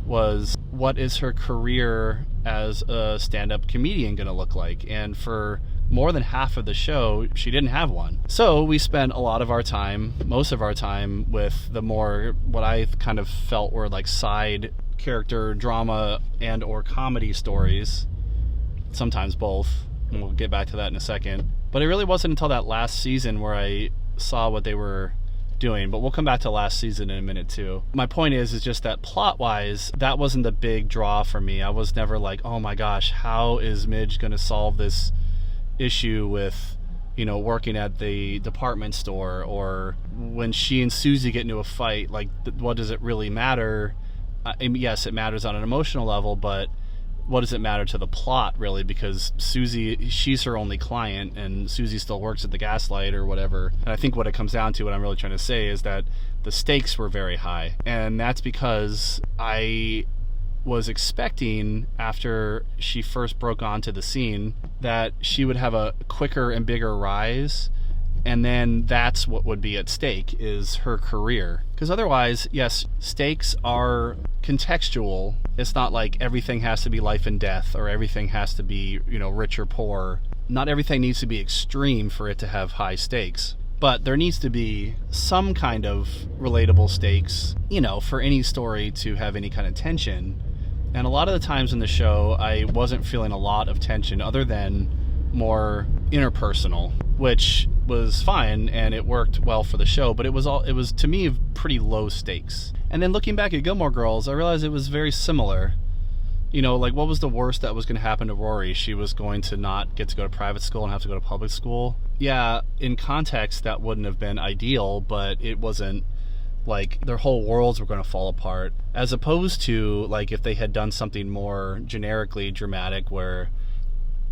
was, what is her career as a stand-up comedian going to look like? And for more than half of the show, she didn't have one. So we spent a lot of our time, most of our time, with the more, what I kind of felt were like side character drama and or comedy stories, sometimes both, and we'll get back to that in a second. But it really wasn't until that last season where I saw what they were doing, but we'll come back to last season in a minute too. My point is just that plot-wise, that wasn't the big draw for me. I was never like, oh my gosh, how is Midge going to solve this issue with, working at the department store, or when she and Susie get into a fight, like, what does it really matter? Yes, it matters on an emotional level, but what does it matter to the plot, really? Because Susie, she's her only client, and Susie still works at the gaslight or whatever. And I think what it comes down to, what I'm really trying to say, is that the stakes were very high. And that's because I was expecting, after she first broke onto the scene, that she would have a quicker and bigger rise, and then that's what would be at stake, is her career. Because otherwise, yes, stakes are contextual. It's not like everything has to be life and death, or everything has to be, rich or poor. Not everything needs to be extreme for it to have high stakes. But there needs to be some kind of relatable stakes, for any story to have any kind of tension. And a lot of the times in the show, I wasn't feeling a lot of tension other than more interpersonal, which was fine, and it worked well for the show, but it was to me pretty low stakes. And then looking back at Gilmore Girls, I realized it was very similar. Like, what was the worst that was going to happen to Rory? She was going to not get to go to private school and have to go to public school. Yeah, in context, that wouldn't have been ideal, but it wasn't like their whole worlds were going to fall apart, as opposed to like if they had done something more generically dramatic, where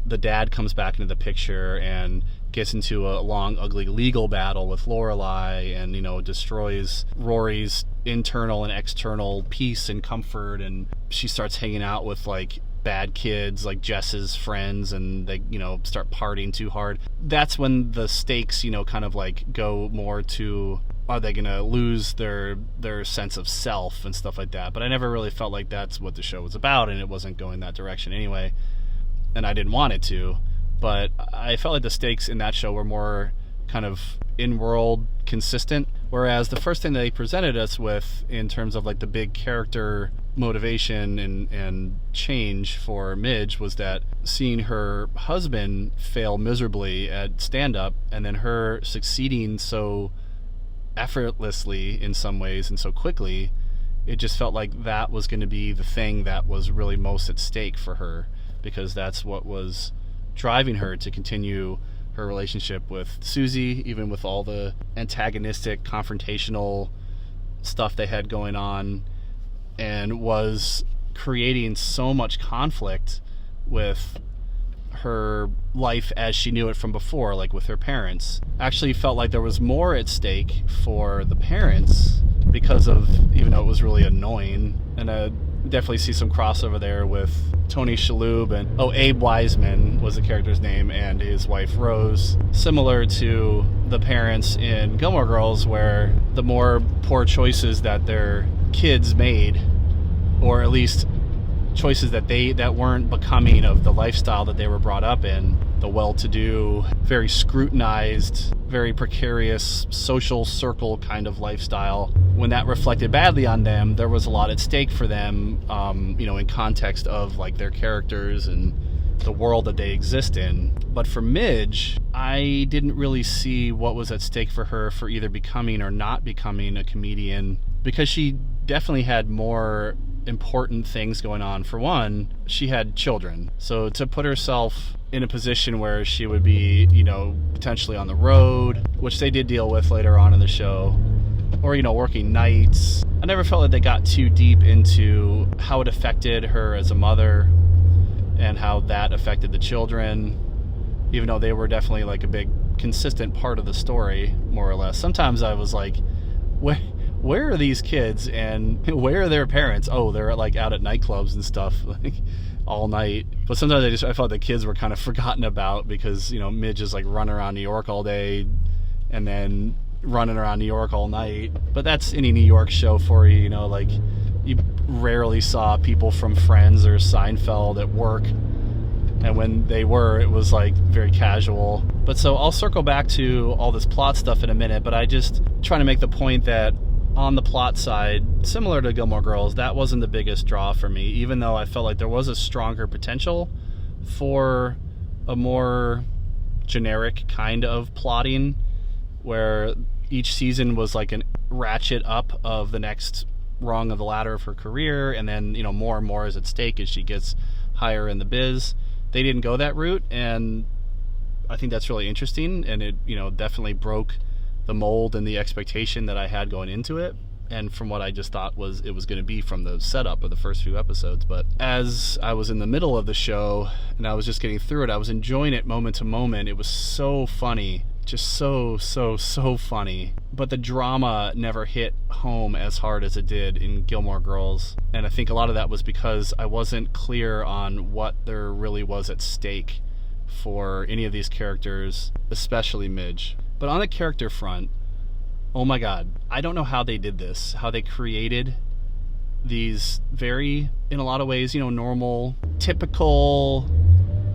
the dad comes back into the picture and gets into a long, ugly legal battle with Lorelai, and destroys Rory's internal and external peace and comfort, and she starts hanging out with like bad kids, like Jess's friends, and they start partying too hard. That's when the stakes kind of like go more to, are they going to lose their sense of self and stuff like that. But I never really felt like that's what the show was about, and it wasn't going that direction anyway, and I didn't want it to. But I felt like the stakes in that show were more kind of in-world consistent, whereas the first thing they presented us with in terms of like the big character motivation and change for Midge was that seeing her husband fail miserably at stand-up and then her succeeding so effortlessly in some ways and so quickly, it just felt like that was going to be the thing that was really most at stake for her, because that's what was driving her to continue her relationship with Susie, even with all the antagonistic, confrontational stuff they had going on, and was creating so much conflict with her life as she knew it from before, like with her parents. Actually felt like there was more at stake for the parents because of, even though it was really annoying, and I definitely see some crossover there with Tony Shalhoub and Abe Wiseman was the character's name, and his wife Rose, similar to the parents in Gilmore Girls, where the more poor choices that their kids made, or at least choices that weren't becoming of the lifestyle that they were brought up in, the well-to-do, very scrutinized, very precarious social circle kind of lifestyle, when that reflected badly on them, there was a lot at stake for them, in context of like their characters and the world that they exist in. But for Midge, I didn't really see what was at stake for her for either becoming or not becoming a comedian, because she definitely had more important things going on. For one, she had children. So to put herself in a position where she would be, potentially on the road, which they did deal with later on in the show, or, working nights, I never felt like they got too deep into how it affected her as a mother and how that affected the children, even though they were definitely like a big consistent part of the story, more or less. Sometimes I was like, where are these kids and where are their parents? Oh, they're like out at nightclubs and stuff, like all night. But sometimes I felt the kids were kind of forgotten about, because Midge is like running around New York all day and then running around New York all night. But that's any New York show for you. Like you rarely saw people from Friends or Seinfeld at work, and when they were, it was like very casual. But so I'll circle back to all this plot stuff in a minute, but I just trying to make the point that on the plot side, similar to Gilmore Girls, that wasn't the biggest draw for me, even though I felt like there was a stronger potential for a more generic kind of plotting, where each season was like an ratchet up of the next rung of the ladder of her career, and then more and more is at stake as she gets higher in the biz. They didn't go that route, and I think that's really interesting, and it definitely broke the mold and the expectation that I had going into it, and from what I just thought it was going to be from the setup of the first few episodes. But as I was in the middle of the show and I was just getting through it, I was enjoying it moment to moment. It was so funny, just so funny, but the drama never hit home as hard as it did in Gilmore Girls, and I think a lot of that was because I wasn't clear on what there really was at stake for any of these characters, especially Midge. But on the character front, oh my god, I don't know how they did this, how they created these very, in a lot of ways, normal, typical,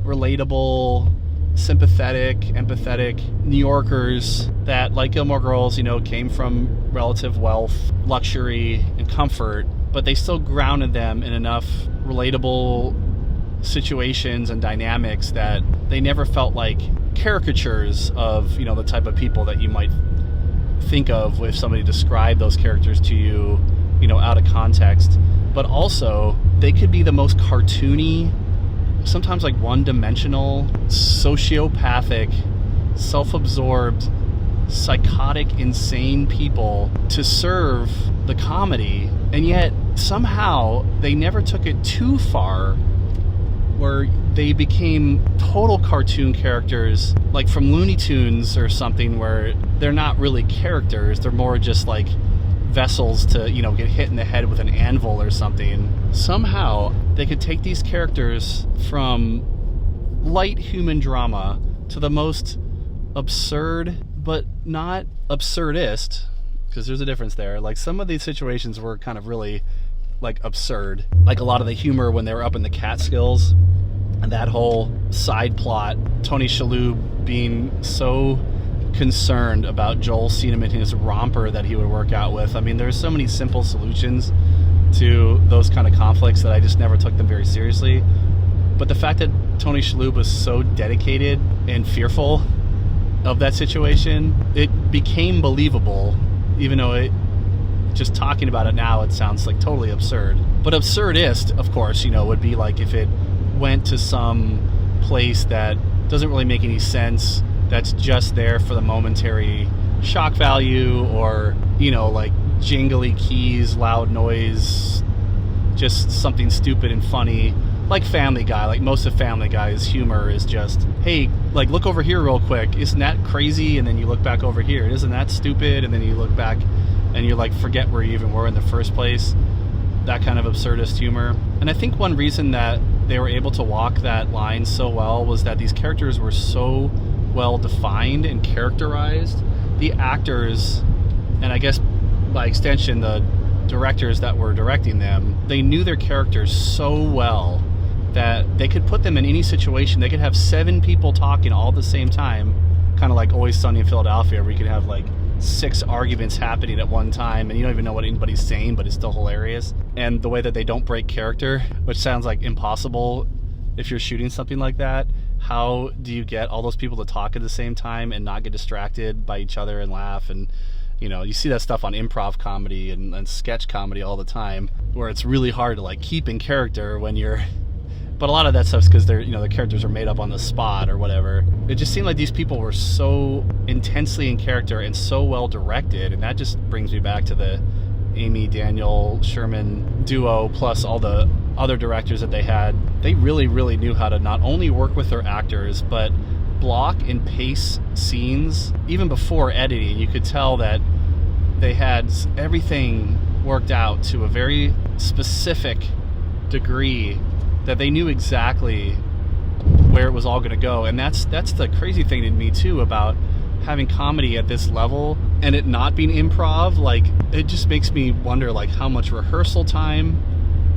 relatable, sympathetic, empathetic New Yorkers that, like Gilmore Girls, came from relative wealth, luxury, and comfort, but they still grounded them in enough relatable situations and dynamics that they never felt like caricatures of, the type of people that you might think of if somebody described those characters to you, out of context. But also, they could be the most cartoony, sometimes like one-dimensional, sociopathic, self-absorbed, psychotic, insane people to serve the comedy, and yet somehow they never took it too far where they became total cartoon characters, like from Looney Tunes or something, where they're not really characters, they're more just like vessels to, get hit in the head with an anvil or something. Somehow they could take these characters from light human drama to the most absurd, but not absurdist, because there's a difference there. Like, some of these situations were kind of really like absurd, like a lot of the humor when they were up in the Catskills, and that whole side plot, Tony Shalhoub being so concerned about Joel seeing him in his romper that he would work out with. I mean, there's so many simple solutions to those kind of conflicts that I just never took them very seriously. But the fact that Tony Shalhoub was so dedicated and fearful of that situation, it became believable, even though just talking about it now, it sounds like totally absurd. But absurdist, of course, would be like if it went to some place that doesn't really make any sense, that's just there for the momentary shock value, or, like jingly keys, loud noise, just something stupid and funny. Like Family Guy, like most of Family Guy's humor is just, hey, like look over here real quick. Isn't that crazy? And then you look back over here. Isn't that stupid? And then you look back and you like forget where you even were in the first place. That kind of absurdist humor. And I think one reason that they were able to walk that line so well was that these characters were so well defined and characterized. The actors, and I guess by extension the directors that were directing them, they knew their characters so well that they could put them in any situation. They could have 7 people talking all at the same time, kind of like Always Sunny in Philadelphia, where you could have like 6 arguments happening at one time and you don't even know what anybody's saying, but it's still hilarious. And the way that they don't break character, which sounds like impossible if you're shooting something like that. How do you get all those people to talk at the same time and not get distracted by each other and laugh? And you see that stuff on improv comedy and sketch comedy all the time, where it's really hard to like keep in character when you're. But a lot of that stuff's because their characters are made up on the spot or whatever. It just seemed like these people were so intensely in character and so well directed, and that just brings me back to the Amy Daniel Sherman duo plus all the other directors that they had. They really, really knew how to not only work with their actors, but block and pace scenes. Even before editing, you could tell that they had everything worked out to a very specific degree, that they knew exactly where it was all going to go. And that's the crazy thing to me too about having comedy at this level and it not being improv. Like, it just makes me wonder like how much rehearsal time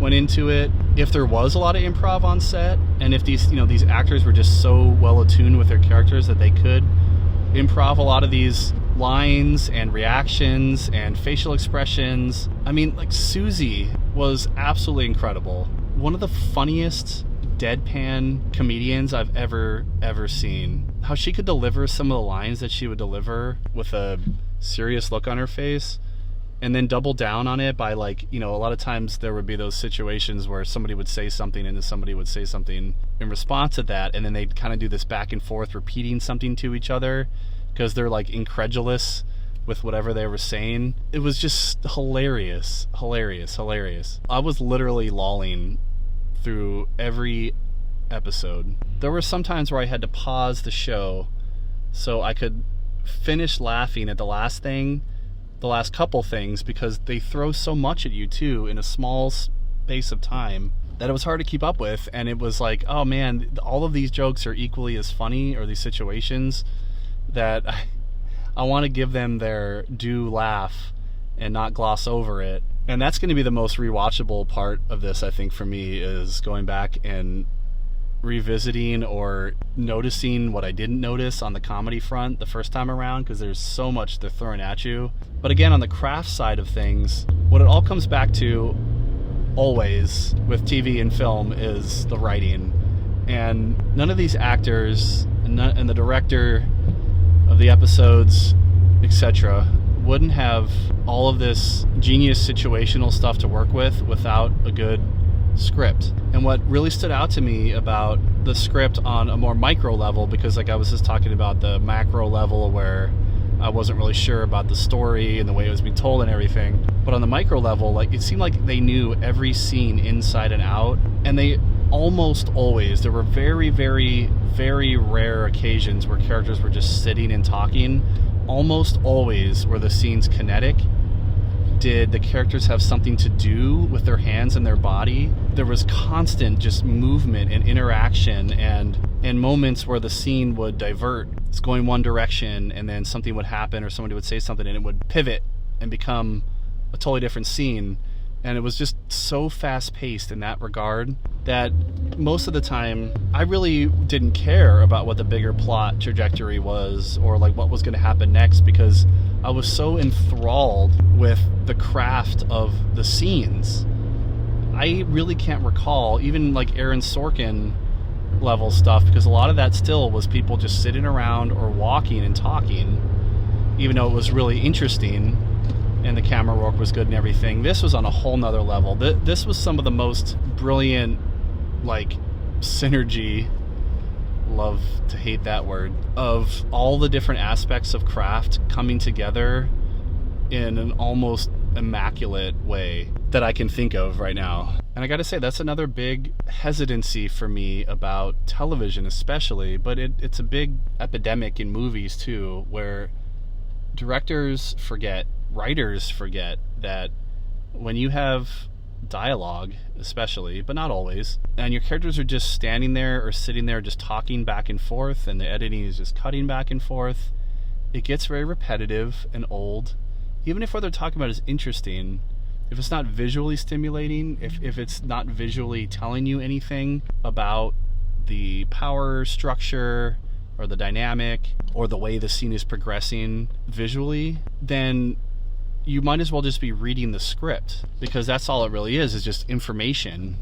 went into it, if there was a lot of improv on set, and if these actors were just so well attuned with their characters that they could improv a lot of these lines and reactions and facial expressions. I mean, like Susie was absolutely incredible. One of the funniest deadpan comedians I've ever seen. How she could deliver some of the lines that she would deliver with a serious look on her face, and then double down on it by like, a lot of times there would be those situations where somebody would say something and then somebody would say something in response to that, and then they'd kind of do this back and forth repeating something to each other because they're like incredulous with whatever they were saying. It was just hilarious. I was literally lolling through every episode. There were some times where I had to pause the show so I could finish laughing at the last couple things, because they throw so much at you too in a small space of time that it was hard to keep up with. And it was like, oh man, all of these jokes are equally as funny, or these situations, that I want to give them their due laugh and not gloss over it. And that's going to be the most rewatchable part of this, I think, for me, is going back and revisiting or noticing what I didn't notice on the comedy front the first time around, because there's so much they're throwing at you. But again, on the craft side of things, what it all comes back to always with TV and film is the writing. And none of these actors and the director of the episodes, etc., wouldn't have all of this genius situational stuff to work with without a good script. And what really stood out to me about the script on a more micro level, because like I was just talking about the macro level where I wasn't really sure about the story and the way it was being told and everything, but on the micro level, like, it seemed like they knew every scene inside and out. And they almost always, there were very, very, very rare occasions where characters were just sitting and talking. Almost always were the scenes kinetic. Did the characters have something to do with their hands and their body? There was constant just movement and interaction, and moments where the scene would divert. It's going one direction, and then something would happen or somebody would say something and it would pivot and become a totally different scene. And it was just so fast-paced in that regard that most of the time I really didn't care about what the bigger plot trajectory was or like what was going to happen next, because I was so enthralled with the craft of the scenes I really can't recall even like Aaron Sorkin level stuff, because a lot of that still was people just sitting around or walking and talking, even though it was really interesting and the camera work was good and everything. This was on a whole nother level. This was some of the most brilliant, like, synergy, love to hate that word, of all the different aspects of craft coming together in an almost immaculate way that I can think of right now. And I gotta say, that's another big hesitancy for me about television especially, but it's a big epidemic in movies too, where directors forget, writers forget, that when you have dialogue especially, but not always, and your characters are just standing there or sitting there just talking back and forth, and the editing is just cutting back and forth, it gets very repetitive and old. Even if what they're talking about is interesting, if it's not visually stimulating, if it's not visually telling you anything about the power structure or the dynamic or the way the scene is progressing visually, then you might as well just be reading the script, because that's all it really is just information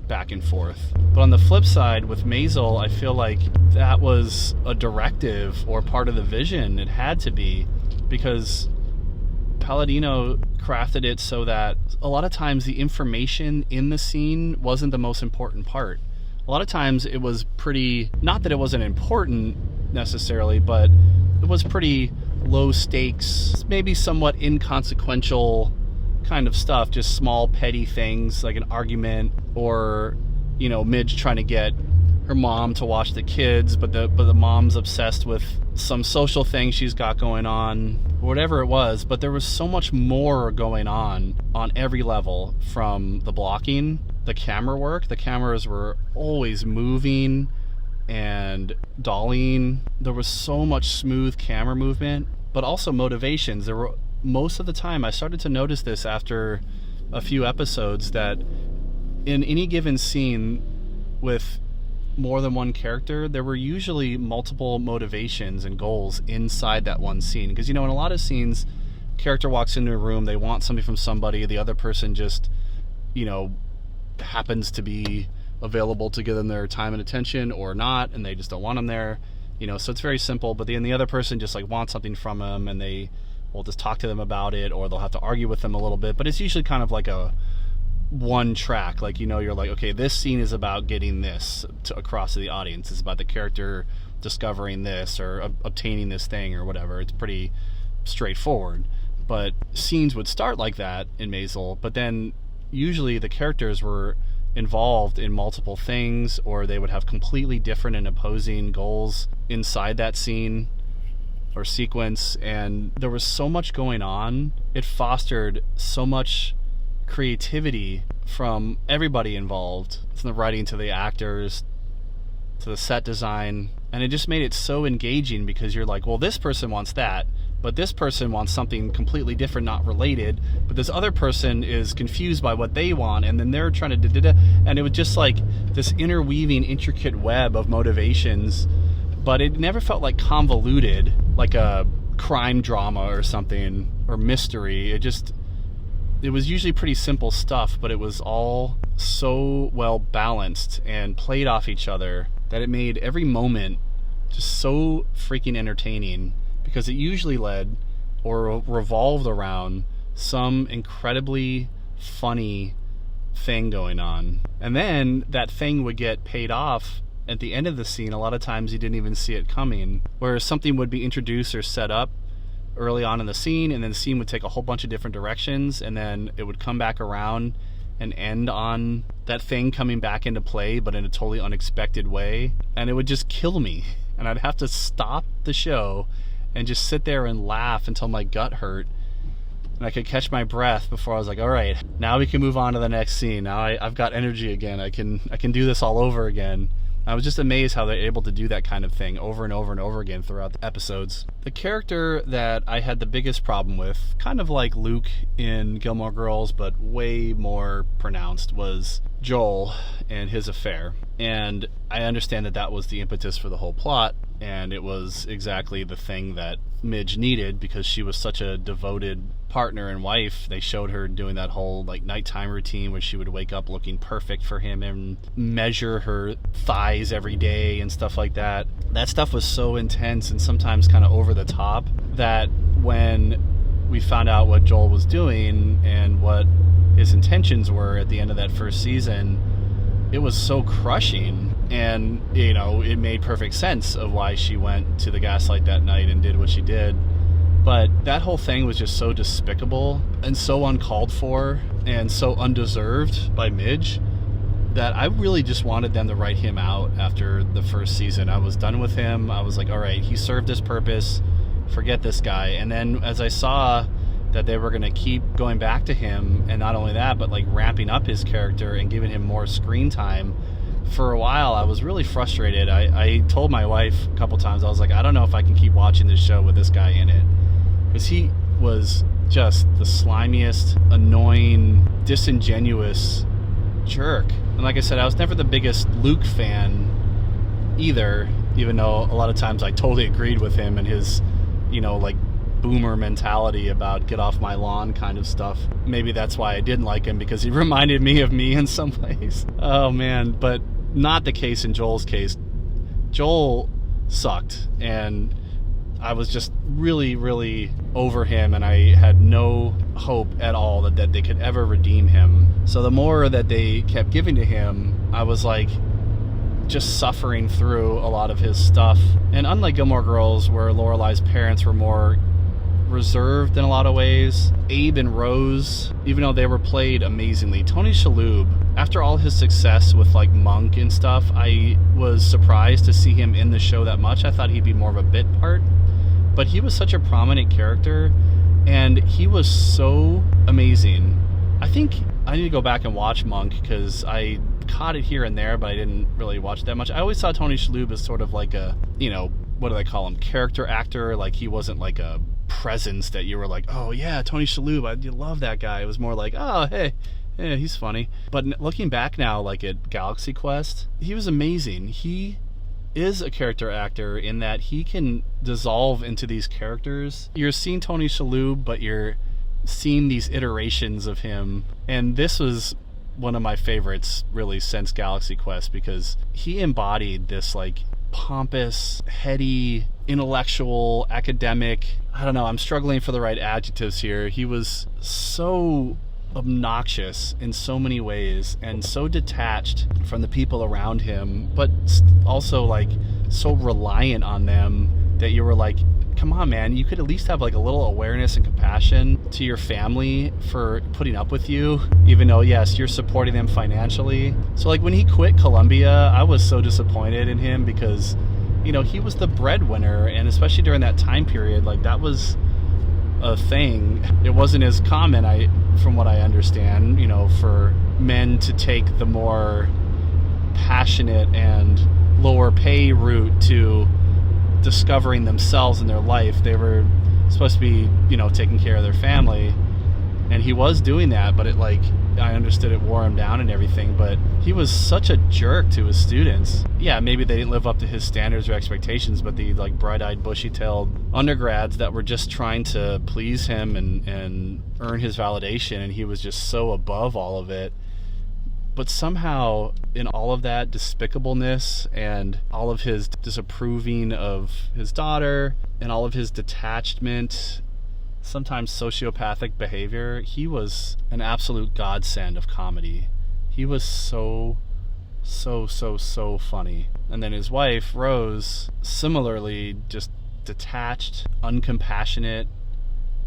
back and forth. But on the flip side, with Maisel, I feel like that was a directive or part of the vision. It had to be, because Palladino crafted it so that a lot of times the information in the scene wasn't the most important part. A lot of times it was pretty, not that it wasn't important necessarily, but it was pretty low stakes, maybe somewhat inconsequential kind of stuff, just small petty things like an argument, or, you know, Midge trying to get her mom to watch the kids, but the mom's obsessed with some social thing she's got going on, whatever it was. But there was so much more going on every level, from the blocking, the camera work. The cameras were always moving and dollying. There was so much smooth camera movement, but also motivations. There were, most of the time, I started to notice this after a few episodes, that in any given scene with more than one character, there were usually multiple motivations and goals inside that one scene. Because, you know, in a lot of scenes, character walks into a room, they want something from somebody, the other person just, you know, happens to be available to give them their time and attention or not, and they just don't want them there, you know. So it's very simple. But then the other person just like wants something from them, and they will just talk to them about it, or they'll have to argue with them a little bit. But it's usually kind of like a one track, like, you know, you're like, okay, this scene is about getting this across to the audience. It's about the character discovering this or obtaining this thing or whatever. It's pretty straightforward. But scenes would start like that in Maisel, but then usually the characters were involved in multiple things, or they would have completely different and opposing goals inside that scene or sequence, and there was so much going on. It fostered so much creativity from everybody involved, from the writing to the actors to the set design, and it just made it so engaging, because you're like, well, this person wants that, but this person wants something completely different, not related, but this other person is confused by what they want, and then they're trying to da-da-da, and it was just like this interweaving, intricate web of motivations, but it never felt like convoluted, like a crime drama or something, or mystery. It was usually pretty simple stuff, but it was all so well balanced and played off each other that it made every moment just so freaking entertaining, because it usually led or revolved around some incredibly funny thing going on. And then that thing would get paid off at the end of the scene. A lot of times you didn't even see it coming, whereas something would be introduced or set up early on in the scene, and then the scene would take a whole bunch of different directions, and then it would come back around and end on that thing coming back into play, but in a totally unexpected way, and it would just kill me, and I'd have to stop the show and just sit there and laugh until my gut hurt, and I could catch my breath before I was like, all right, now we can move on to the next scene. Now I've got energy again. I can do this all over again. I was just amazed how they're able to do that kind of thing over and over and over again throughout the episodes. The character that I had the biggest problem with, kind of like Luke in Gilmore Girls, but way more pronounced, was Joel and his affair. And I understand that that was the impetus for the whole plot, and it was exactly the thing that Midge needed, because she was such a devoted partner and wife. They showed her doing that whole like nighttime routine where she would wake up looking perfect for him and measure her thighs every day and stuff like that. That stuff was so intense and sometimes kind of over the top that when we found out what Joel was doing and what his intentions were at the end of that first season, it was so crushing. And, you know, it made perfect sense of why she went to the gaslight that night and did what she did. But that whole thing was just so despicable and so uncalled for and so undeserved by Midge that I really just wanted them to write him out after the first season. I was done with him. I was like, all right, he served his purpose. Forget this guy. And then as I saw that they were going to keep going back to him, and not only that, but like ramping up his character and giving him more screen time, for a while I was really frustrated. I told my wife a couple times, I was like, I don't know if I can keep watching this show with this guy in it, because he was just the slimiest, annoying, disingenuous jerk. And like I said, I was never the biggest Luke fan either, even though a lot of times I totally agreed with him and his, you know, like boomer mentality about get off my lawn kind of stuff. Maybe that's why I didn't like him, because he reminded me of me in some ways. Oh man, but not the case in Joel's case. Joel sucked, and I was just really, really over him, and I had no hope at all that they could ever redeem him. So the more that they kept giving to him, I was like just suffering through a lot of his stuff. And unlike Gilmore Girls, where Lorelei's parents were more reserved in a lot of ways, Abe and Rose, even though they were played amazingly, Tony Shalhoub, after all his success with like Monk and stuff, I was surprised to see him in the show that much. I thought he'd be more of a bit part, but he was such a prominent character, and he was so amazing. I think I need to go back and watch Monk, because I caught it here and there, but I didn't really watch it that much. I always saw Tony Shalhoub as sort of like a, you know, what do they call him, character actor. Like he wasn't like a presence that you were like, oh yeah, Tony Shalhoub, I love that guy. It was more like, oh hey, yeah, he's funny. But looking back now, like at Galaxy Quest, he was amazing. He is a character actor in that he can dissolve into these characters. You're seeing Tony Shalhoub, but you're seeing these iterations of him. And this was one of my favorites really since Galaxy Quest, because he embodied this like pompous, heady, intellectual, academic, I don't know, I'm struggling for the right adjectives here. He was so obnoxious in so many ways and so detached from the people around him, but also like so reliant on them that you were like, come on man, you could at least have like a little awareness and compassion to your family for putting up with you, even though yes, you're supporting them financially. So like when he quit Columbia, I was so disappointed in him, because you know, he was the breadwinner, and especially during that time period, like that was a thing. It wasn't as common, from what I understand, you know, for men to take the more passionate and lower pay route to discovering themselves in their life. They were supposed to be, you know, taking care of their family, and he was doing that, but it like, I understood it wore him down and everything, but he was such a jerk to his students. Yeah, maybe they didn't live up to his standards or expectations, but the like bright-eyed, bushy-tailed undergrads that were just trying to please him and earn his validation, and he was just so above all of it. But somehow, in all of that despicableness and all of his disapproving of his daughter and all of his detachment, sometimes sociopathic behavior, he was an absolute godsend of comedy. He was so funny. And then his wife, Rose, similarly just detached, uncompassionate,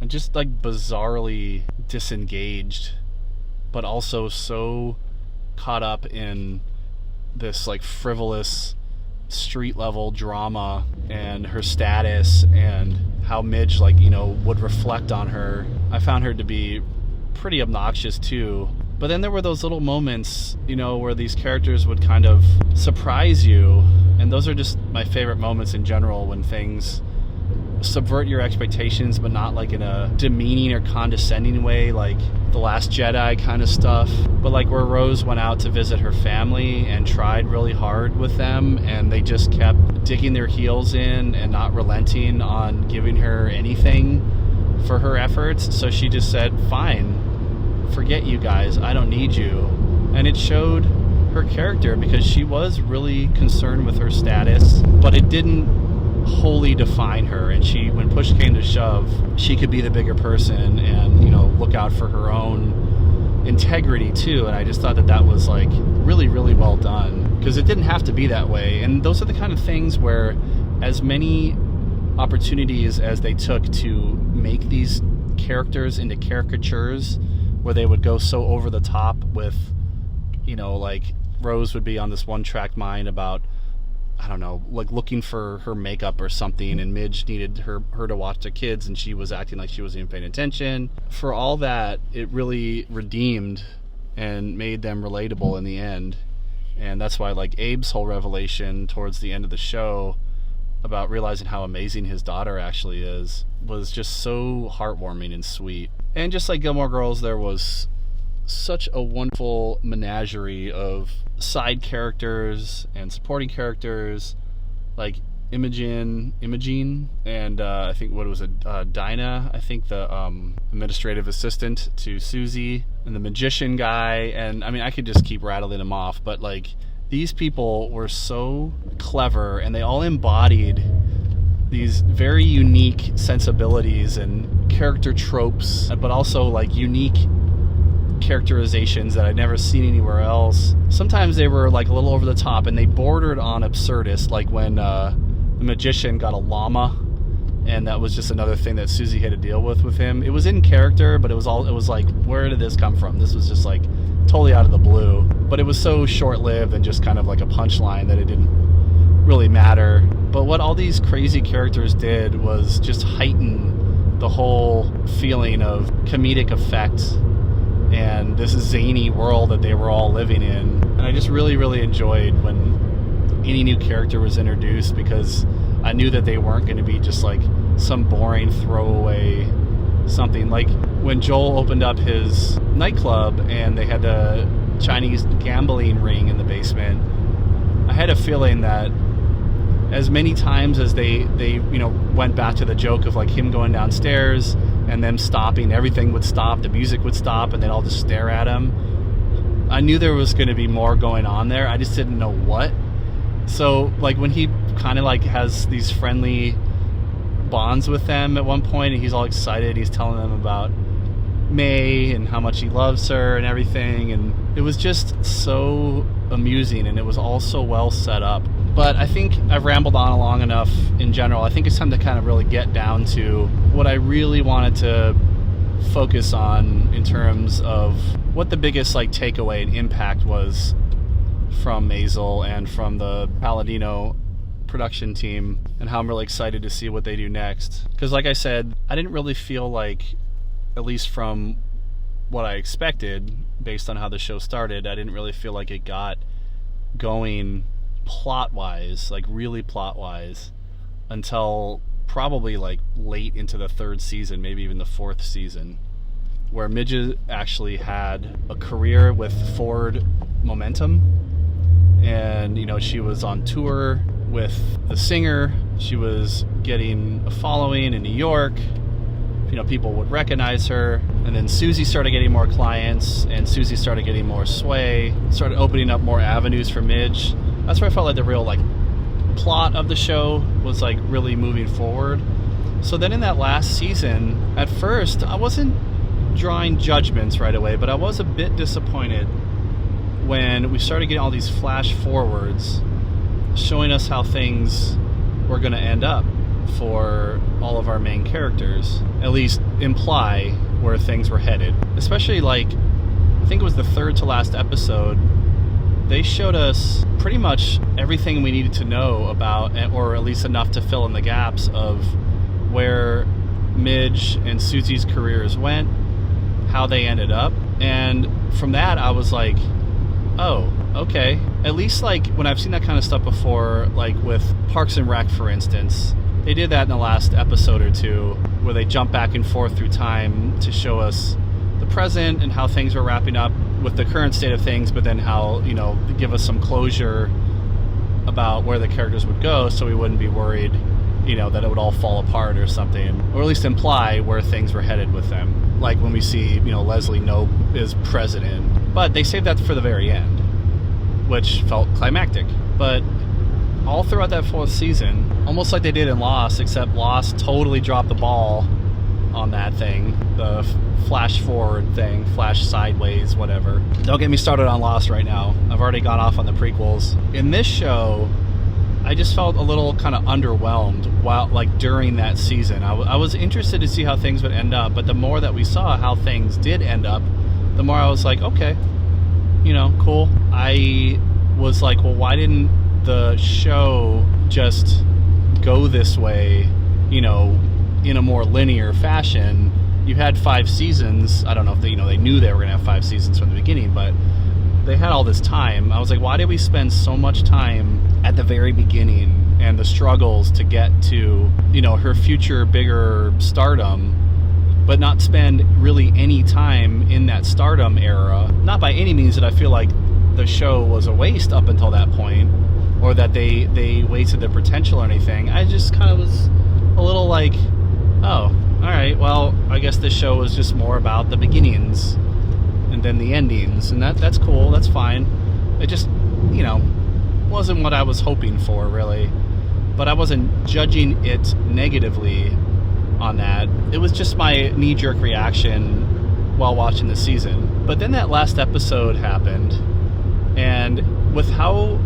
and just like bizarrely disengaged, but also so caught up in this like frivolous street level drama and her status and how Midge, like, you know, would reflect on her. I found her to be pretty obnoxious too. But then there were those little moments, you know, where these characters would kind of surprise you, and those are just my favorite moments in general, when things subvert your expectations, but not like in a demeaning or condescending way, like The Last Jedi kind of stuff, but like where Rose went out to visit her family and tried really hard with them, and they just kept digging their heels in and not relenting on giving her anything for her efforts. So she just said, fine, forget you guys, I don't need you. And it showed her character, because she was really concerned with her status, but it didn't wholly define her, and she, when push came to shove, she could be the bigger person and, you know, look out for her own integrity too. And I just thought that that was like really, really well done, because it didn't have to be that way. And those are the kind of things where, as many opportunities as they took to make these characters into caricatures, where they would go so over the top with, you know, like Rose would be on this one-track mind about, I don't know, like looking for her makeup or something, and Midge needed her to watch the kids, and she was acting like she wasn't even paying attention. For all that, it really redeemed and made them relatable in the end. And that's why, like, Abe's whole revelation towards the end of the show about realizing how amazing his daughter actually is was just so heartwarming and sweet. And just like Gilmore Girls, there was such a wonderful menagerie of side characters and supporting characters, like Imogen, and I think, what was it, Dinah, I think the administrative assistant to Susie, and the magician guy. And I mean, I could just keep rattling them off, but like, these people were so clever, and they all embodied these very unique sensibilities and character tropes, but also like unique characterizations that I'd never seen anywhere else. Sometimes they were like a little over the top, and they bordered on absurdist, like when the magician got a llama, and that was just another thing that Susie had to deal with him. It was in character, but it was like, where did this come from? This was just like totally out of the blue, but it was so short-lived and just kind of like a punchline that it didn't really matter. But what all these crazy characters did was just heighten the whole feeling of comedic effect and this zany world that they were all living in. And I just really, really enjoyed when any new character was introduced, because I knew that they weren't going to be just like some boring throwaway something. Like when Joel opened up his nightclub and they had the Chinese gambling ring in the basement, I had a feeling that as many times as they you know, went back to the joke of like him going downstairs and them stopping, everything would stop, the music would stop, and they'd all just stare at him. I knew there was going to be more going on there. I just didn't know what. So like when he kind of like has these friendly bonds with them at one point, and he's all excited, he's telling them about May and how much he loves her and everything, and it was just so amusing, and it was all so well set up. But I think I've rambled on long enough in general. I think it's time to kind of really get down to what I really wanted to focus on in terms of what the biggest like takeaway and impact was from Maisel and from the Palladino production team, and how I'm really excited to see what they do next. Because like I said, I didn't really feel like, at least from what I expected based on how the show started, I didn't really feel like it got going plot-wise, like really plot-wise, until probably like late into the third season, maybe even the fourth season, where Midge actually had a career with forward momentum. And, you know, she was on tour with the singer, she was getting a following in New York, you know, people would recognize her, and then Susie started getting more clients, and Susie started getting more sway, started opening up more avenues for Midge. That's where I felt like the real like plot of the show was like really moving forward. So then in that last season, at first I wasn't drawing judgments right away, but I was a bit disappointed when we started getting all these flash forwards showing us how things were going to end up for all of our main characters, at least imply where things were headed. Especially like, I think it was the third to last episode, they showed us pretty much everything we needed to know about, or at least enough to fill in the gaps of where Midge and Susie's careers went, how they ended up. And from that I was like, oh, okay. At least like when I've seen that kind of stuff before, like with Parks and Rec, for instance, They did that in the last episode or two, where they jump back and forth through time to show us the present and how things were wrapping up with the current state of things, but then how, give us some closure about where the characters would go, so we wouldn't be worried, that it would all fall apart or something, or at least imply where things were headed with them. Like when we see, Leslie Knope is president. But they saved that for the very end, which felt climactic. But all throughout that 4th season, almost like they did in Lost, except Lost totally dropped the ball on that thing, the flash forward thing, flash sideways, whatever. Don't get me started on Lost right now. I've already gone off on the prequels. In this show, I just felt a little kind of underwhelmed during that season. I was interested to see how things would end up, but the more that we saw how things did end up, the more I was like, okay, cool. I was like, well, why didn't the show just go this way, in a more linear fashion? You had 5 seasons. I don't know if they knew they were going to have 5 seasons from the beginning, but they had all this time. I was like, why did we spend so much time at the very beginning and the struggles to get to, her future bigger stardom, but not spend really any time in that stardom era? Not by any means that I feel like the show was a waste up until that point, or that they wasted their potential or anything. I just kind of was a little like, oh, alright, well, I guess this show was just more about the beginnings and then the endings, and that's cool, that's fine. It just, wasn't what I was hoping for, really. But I wasn't judging it negatively on that. It was just my knee-jerk reaction while watching the season. But then that last episode happened, and with how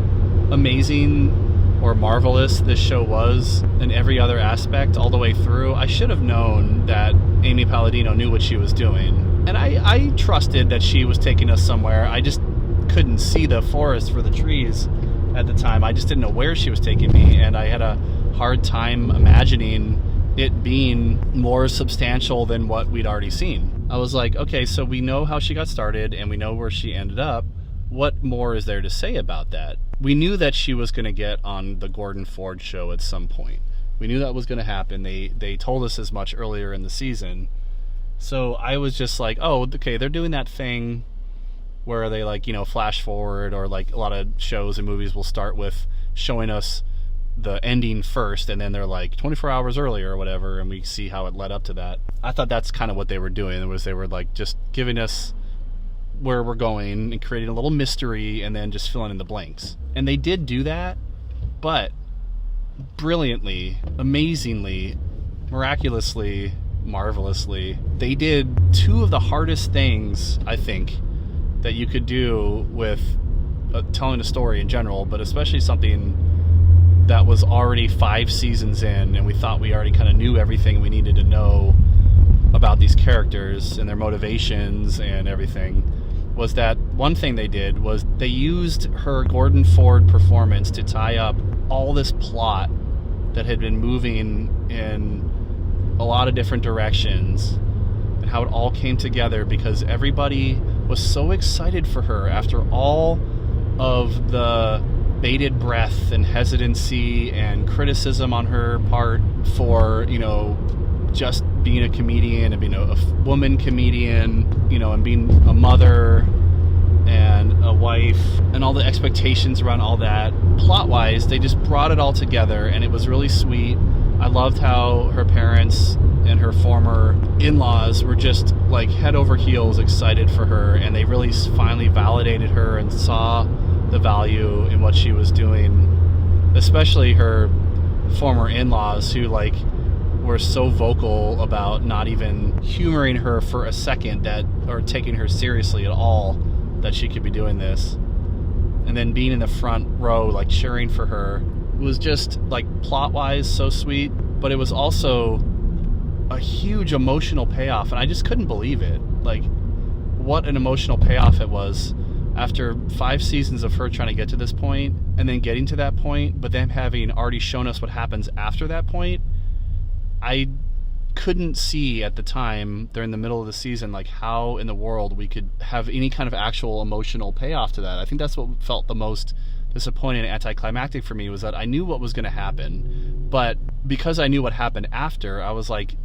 amazing or marvelous this show was in every other aspect all the way through, I should have known that Amy Palladino knew what she was doing. And I trusted that she was taking us somewhere. I just couldn't see the forest for the trees at the time. I just didn't know where she was taking me, and I had a hard time imagining it being more substantial than what we'd already seen. I was like, okay, so we know how she got started and we know where she ended up. What more is there to say about that? We knew that she was going to get on the Gordon Ford show at some point. We knew that was going to happen. They told us as much earlier in the season. So I was just like, oh, okay, they're doing that thing where they flash forward, or like a lot of shows and movies will start with showing us the ending first, and then they're like 24 hours earlier or whatever, and we see how it led up to that. I thought that's kind of what they were doing. They were like just giving us where we're going and creating a little mystery and then just filling in the blanks. And they did do that, but brilliantly, amazingly, miraculously, marvelously, they did 2 of the hardest things, I think, that you could do with telling a story in general, but especially something that was already 5 seasons in, and we thought we already kind of knew everything we needed to know about these characters and their motivations and everything. Was that one thing they did was they used her Gordon Ford performance to tie up all this plot that had been moving in a lot of different directions, and how it all came together because everybody was so excited for her after all of the bated breath and hesitancy and criticism on her part for, just being a comedian and being a woman comedian, and being a mother and a wife, and all the expectations around all that. Plot-wise, they just brought it all together, and it was really sweet. I loved how her parents and her former in-laws were just like head over heels excited for her, and they really finally validated her and saw the value in what she was doing, especially her former in-laws who were so vocal about not even humoring her for a second, or taking her seriously at all, that she could be doing this. And then being in the front row cheering for her was just plot-wise so sweet, but it was also a huge emotional payoff, and I just couldn't believe it. What an emotional payoff it was after 5 seasons of her trying to get to this point, and then getting to that point, but then having already shown us what happens after that point. I couldn't see at the time during the middle of the season how in the world we could have any kind of actual emotional payoff to that. I think that's what felt the most disappointing and anticlimactic for me was that I knew what was going to happen, but because I knew what happened after, I was like,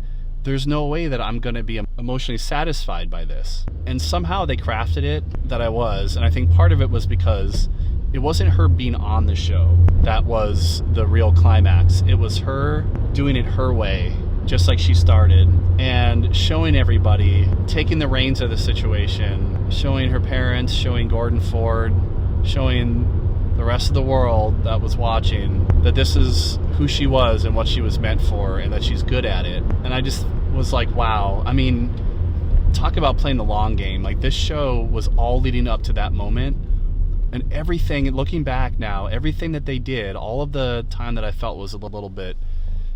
there's no way that I'm going to be emotionally satisfied by this. And somehow they crafted it that I was, and I think part of it was because it wasn't her being on the show that was the real climax. It was her doing it her way, just like she started, and showing everybody, taking the reins of the situation, showing her parents, showing Gordon Ford, showing the rest of the world that was watching that this is who she was and what she was meant for, and that she's good at it. And I just was like, wow. I mean, talk about playing the long game. Like, this show was all leading up to that moment, and everything, looking back now, everything that they did, all of the time that I felt was a little bit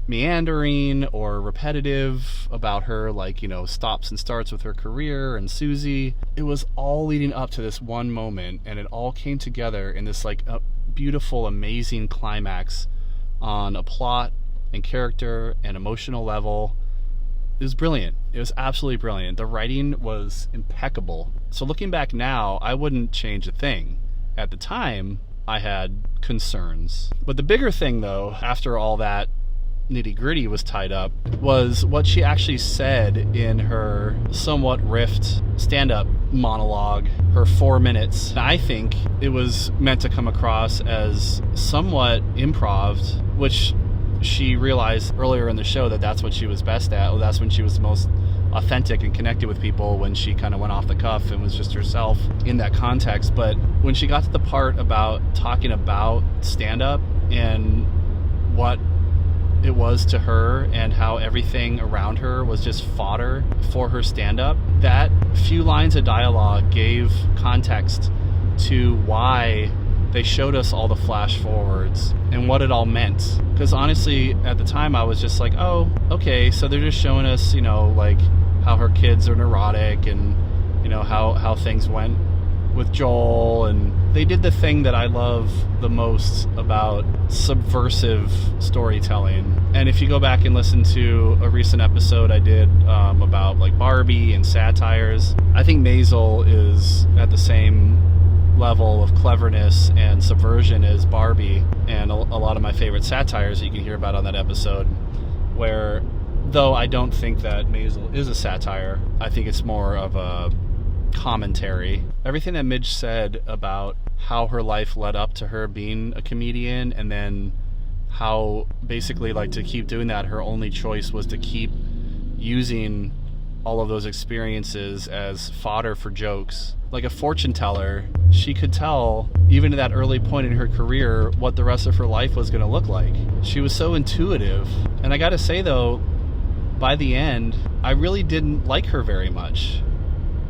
meandering or repetitive about her, like, you know, stops and starts with her career and Susie. It was all leading up to this one moment, and it all came together in this like a beautiful, amazing climax on a plot and character and emotional level. It was brilliant. It was absolutely brilliant. The writing was impeccable. So looking back now, I wouldn't change a thing. At the time, I had concerns. But the bigger thing, though, after all that nitty-gritty was tied up, was what she actually said in her somewhat riffed stand-up monologue, her 4 minutes. I think it was meant to come across as somewhat improv, which she realized earlier in the show that that's what she was best at. Well, that's when she was the most authentic and connected with people, when she kind of went off the cuff and was just herself in that context. But when she got to the part about talking about stand-up and what it was to her and how everything around her was just fodder for her stand-up, that few lines of dialogue gave context to why they showed us all the flash forwards and what it all meant. Because honestly, at the time, I was just like, oh, okay, so they're just showing us, you know, like how her kids are neurotic and, you know, how things went with Joel, and they did the thing that I love the most about subversive storytelling. And if you go back and listen to a recent episode I did about like Barbie and satires, I think Maisel is at the same level of cleverness and subversion as Barbie, and a lot of my favorite satires that you can hear about on that episode, where, though I don't think that Maisel is a satire, I think it's more of a commentary. Everything that Midge said about how her life led up to her being a comedian, and then how basically, like, to keep doing that, her only choice was to keep using all of those experiences as fodder for jokes. Like a fortune teller, she could tell, even at that early point in her career, what the rest of her life was going to look like. She was so intuitive. And I gotta say, though, by the end, I really didn't like her very much.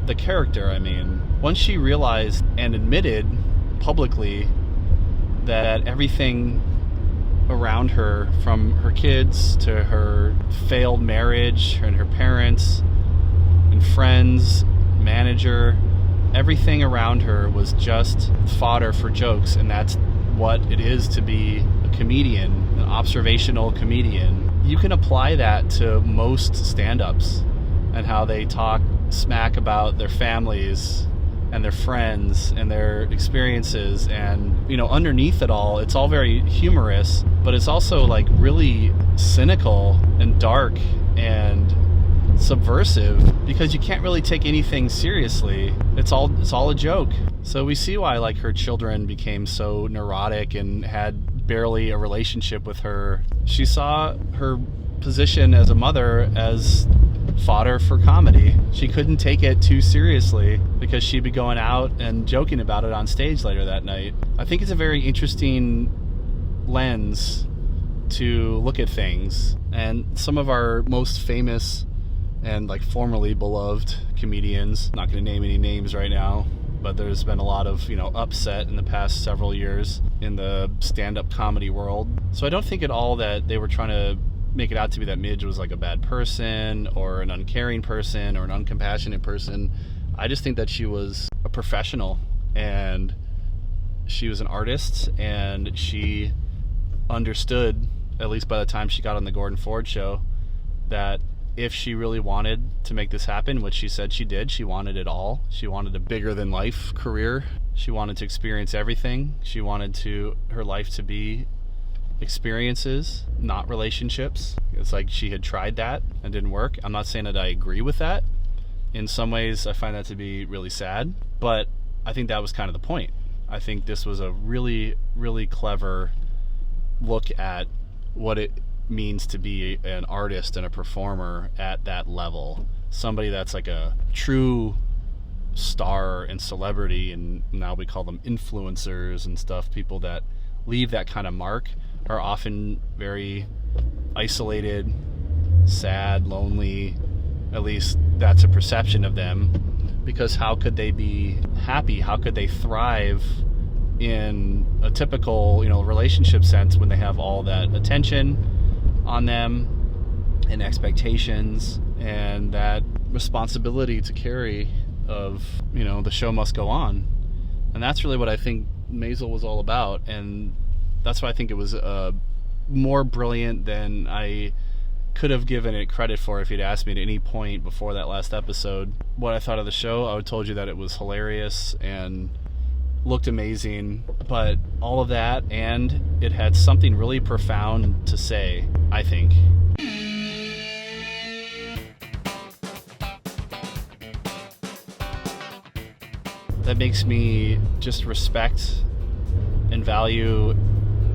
The character, I mean. Once she realized and admitted publicly that everything around her, from her kids to her failed marriage and her parents and friends, manager, everything around her was just fodder for jokes, and that's what it is to be a comedian, an observational comedian. You can apply that to most stand-ups and how they talk smack about their families and their friends and their experiences, and, you know, underneath it all, it's all very humorous, but it's also like really cynical and dark and subversive, because you can't really take anything seriously. It's all a joke. So we see why, like, her children became so neurotic and had barely a relationship with her. She saw her position as a mother as fodder for comedy. She couldn't take it too seriously because she'd be going out and joking about it on stage later that night. I think it's a very interesting lens to look at things, and some of our most famous and, like, formerly beloved comedians, not going to name any names right now, but there's been a lot of, you know, upset in the past several years in the stand-up comedy world. So I don't think at all that they were trying to make it out to be that Midge was like a bad person or an uncaring person or an uncompassionate person. I just think that she was a professional, and she was an artist, and she understood, at least by the time she got on the Gordon Ford show, that if she really wanted to make this happen, which she said she did, she wanted it all. She wanted a bigger than life career. She wanted to experience everything. She wanted her life to be experiences, not relationships. It's like she had tried that and didn't work. I'm not saying that I agree with that. In some ways, I find that to be really sad, but I think that was kind of the point. I think this was a really, really clever look at what it means to be an artist and a performer at that level. Somebody that's like a true star and celebrity, and now we call them influencers and stuff. People that leave that kind of mark are often very isolated, sad, lonely. At least that's a perception of them, because how could they be happy? How could they thrive in a typical, relationship sense when they have all that attention on them and expectations and that responsibility to carry of, the show must go on. And that's really what I think Maisel was all about, and that's why I think it was more brilliant than I could have given it credit for. If you'd asked me at any point before that last episode what I thought of the show, I would have told you that it was hilarious and looked amazing, but all of that, and it had something really profound to say, I think. That makes me just respect and value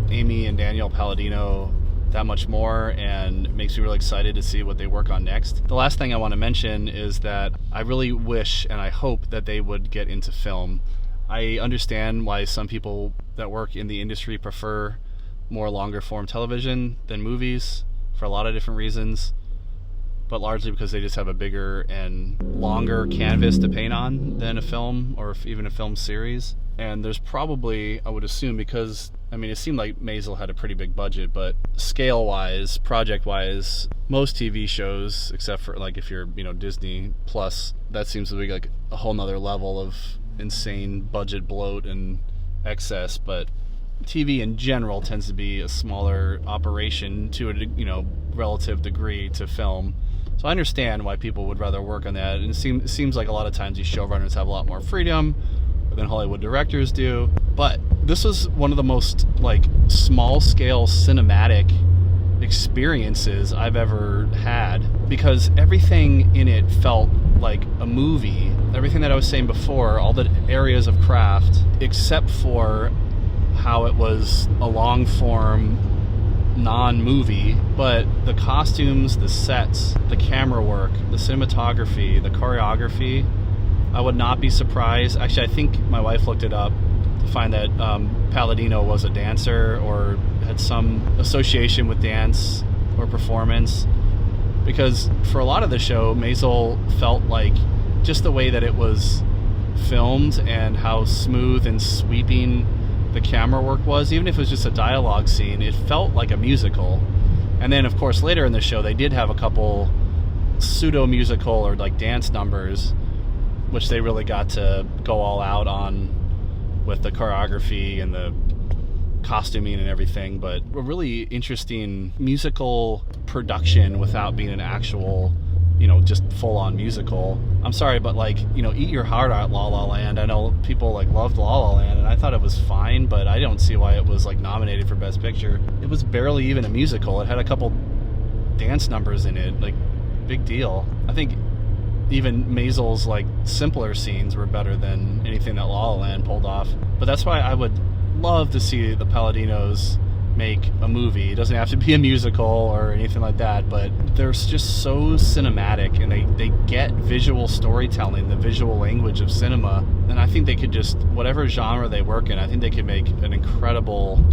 Amy and Daniel Palladino that much more, and makes me really excited to see what they work on next. The last thing I want to mention is that I really wish and I hope that they would get into film. I understand why some people that work in the industry prefer more longer form television than movies for a lot of different reasons, but largely because they just have a bigger and longer canvas to paint on than a film, or even a film series. And there's probably, I would assume, because it seemed like Maisel had a pretty big budget, but scale-wise, project-wise, most TV shows, except for like if you're Disney Plus, that seems to be like a whole nother level of insane budget bloat and excess. But TV in general tends to be a smaller operation to a relative degree to film. So I understand why people would rather work on that. And it seems like a lot of times these showrunners have a lot more freedom than Hollywood directors do. But this was one of the most small-scale cinematic experiences I've ever had, because everything in it felt like a movie. Everything that I was saying before, all the areas of craft, except for how it was a long-form non-movie, but the costumes, the sets, the camera work, the cinematography, the choreography, I would not be surprised. Actually, I think my wife looked it up to find that Palladino was a dancer or had some association with dance or performance, because for a lot of the show, Maisel felt like just the way that it was filmed and how smooth and sweeping the camera work was, even if it was just a dialogue scene, it felt like a musical. And then of course later in the show they did have a couple pseudo musical or dance numbers, which they really got to go all out on with the choreography and the costuming and everything. But a really interesting musical production without being an actual just full-on musical. I'm sorry, but eat your heart out, La La Land. I know people loved La La Land, and I thought it was fine, but I don't see why it was nominated for Best Picture. It was barely even a musical. It had a couple dance numbers in it, big deal. I think even Maisel's simpler scenes were better than anything that La La Land pulled off. But that's why I would love to see the Palladinos make a movie. It doesn't have to be a musical or anything like that, but they're just so cinematic, and they get visual storytelling, the visual language of cinema, and I think they could just, whatever genre they work in, I think they could make an incredible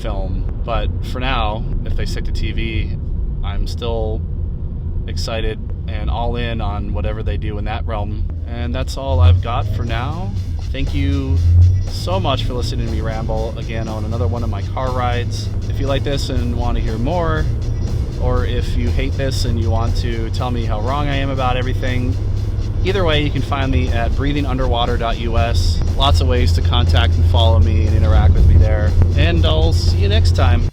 film. But for now, if they stick to TV, I'm still excited and all in on whatever they do in that realm. And that's all I've got for now. Thank you so much for listening to me ramble again on another one of my car rides. If you like this and want to hear more, or if you hate this and you want to tell me how wrong I am about everything, either way, you can find me at breathingunderwater.us. Lots of ways to contact and follow me and interact with me there. And I'll see you next time.